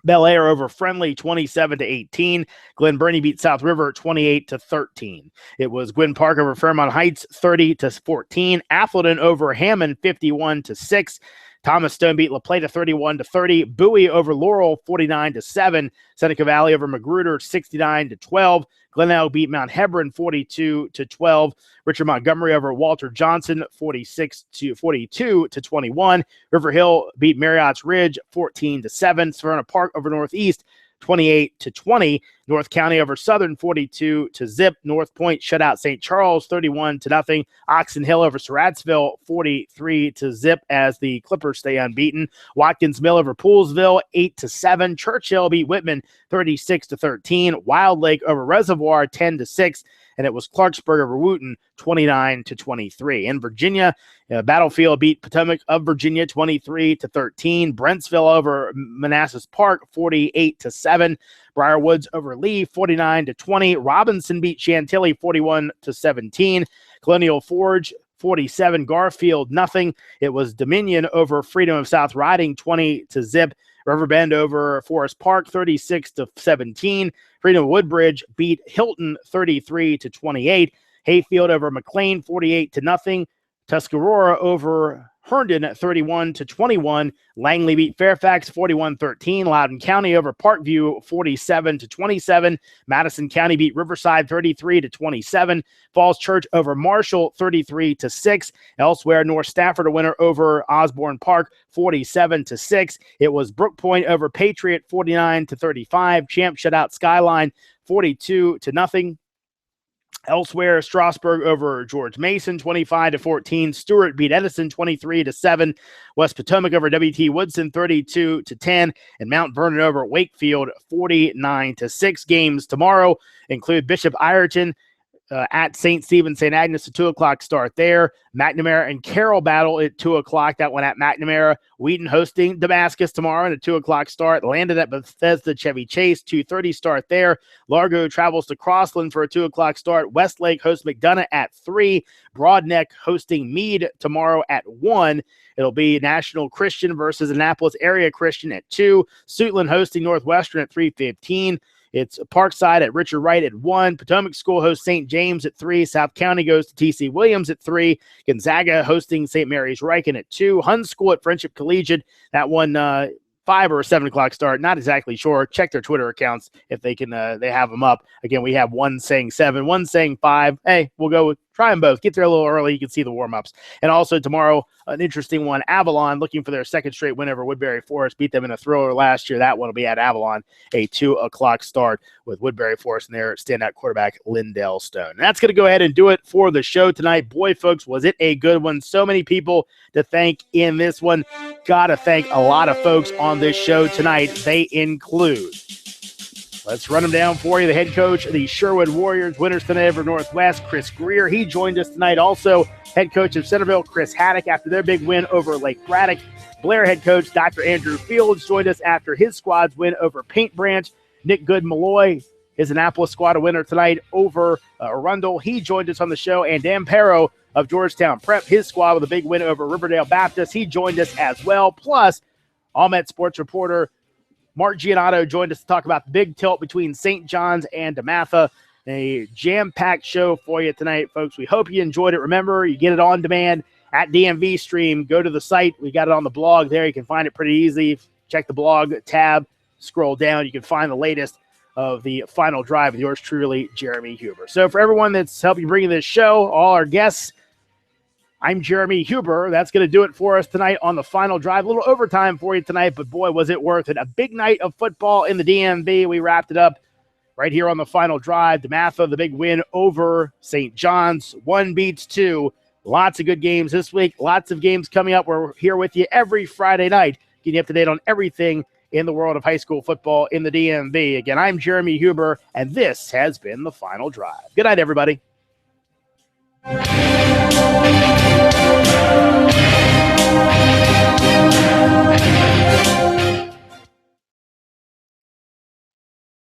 Bel Air over Friendly 27-18. Glen Burnie beat South River 28-13. It was Gwynn Park over Fairmont Heights 30-14. Atherton over Hammond 51-6. Thomas Stone beat La Plata 31-30. Bowie over Laurel 49-7. Seneca Valley over Magruder 69-12. Glenelg beat Mount Hebron 42-12. Richard Montgomery over Walter Johnson 42-21. River Hill beat Marriott's Ridge 14-7. Savannah Park over Northeast 28-20. North County over Southern 42-0. North Point shut out St. Charles 31-0. Oxon Hill over Surrattsville 43-0 as the Clippers stay unbeaten. Watkins Mill over Poolsville 8-7. Churchill beat Whitman 36-13. Wild Lake over Reservoir 10-6. And it was Clarksburg over Wooten 29-23. In Virginia, Battlefield beat Potomac of Virginia 23-13. Brentsville over Manassas Park 48-7. Briarwoods over Lee 49-20. Robinson beat Chantilly 41-17. Colonial Forge 47. Garfield, nothing. It was Dominion over Freedom of South Riding, 20-0. Riverbend over Forest Park, 36-17. Freedom of Woodbridge beat Hilton, 33-28. Hayfield over McLean, 48-0. Tuscarora over Herndon, 31-21. Langley beat Fairfax, 41-13. Loudoun County over Parkview, 47-27. Madison County beat Riverside, 33-27. Falls Church over Marshall, 33-6. Elsewhere, North Stafford a winner over Osborne Park, 47-6. It was Brook Point over Patriot, 49-35. Champ shut out Skyline, 42-0. Elsewhere, Strasburg over George Mason, 25-14. Stewart beat Edison, 23-7. West Potomac over W.T. Woodson, 32-10. And Mount Vernon over Wakefield, 49-6. Games tomorrow include Bishop Ireton at St. Stephen, St. Agnes, a 2 o'clock start there. McNamara and Carroll battle at 2 o'clock. That one at McNamara. Wheaton hosting Damascus tomorrow at a 2 o'clock start. Landed at Bethesda Chevy Chase, 2:30 start there. Largo travels to Crossland for a 2 o'clock start. Westlake hosts McDonough at 3. Broadneck hosting Meade tomorrow at 1. It'll be National Christian versus Annapolis Area Christian at 2. Suitland hosting Northwestern at 3:15. It's Parkside at Richard Wright at 1. Potomac School hosts St. James at 3. South County goes to T.C. Williams at 3. Gonzaga hosting St. Mary's Riken at 2. Hun School at Friendship Collegiate. That one 5 or 7 o'clock start. Not exactly sure. Check their Twitter accounts if they can. They have them up. Again, we have one saying 7, one saying 5. Hey, we'll go with try them both. Get there a little early. You can see the warm-ups. And also tomorrow, an interesting one. Avalon looking for their second straight win over Woodbury Forest. Beat them in a thriller last year. That one will be at Avalon, a 2 o'clock start with Woodbury Forest and their standout quarterback, Lindell Stone. And that's going to go ahead and do it for the show tonight. Boy, folks, was it a good one. So many people to thank in this one. Got to thank a lot of folks on this show tonight. They include, let's run them down for you. The head coach of the Sherwood Warriors, winners tonight over Northwest, Chris Greer. He joined us tonight. Also, head coach of Centerville, Chris Haddock, after their big win over Lake Braddock. Blair head coach, Dr. Andrew Fields, joined us after his squad's win over Paint Branch. Nick Good-Malloy, his Annapolis squad, a winner tonight over Arundel. He joined us on the show. And Dan Perro of Georgetown Prep, his squad with a big win over Riverdale Baptist. He joined us as well. Plus, All-Met sports reporter Mark Giannotto joined us to talk about the big tilt between St. John's and DeMatha. A jam-packed show for you tonight, folks. We hope you enjoyed it. Remember, you get it on demand at DMV Stream. Go to the site. We got it on the blog there. You can find it pretty easy. Check the blog tab. Scroll down. You can find the latest of the final drive with yours truly, Jeremy Huber. So for everyone that's helping bring this show, all our guests, I'm Jeremy Huber. That's going to do it for us tonight on the final drive. A little overtime for you tonight, but boy, was it worth it. A big night of football in the DMV. We wrapped it up right here on the final drive. DeMatha, the big win over St. John's. 1 beats 2. Lots of good games this week. Lots of games coming up. We're here with you every Friday night, getting you up to date on everything in the world of high school football in the DMV. Again, I'm Jeremy Huber, and this has been the final drive. Good night, everybody.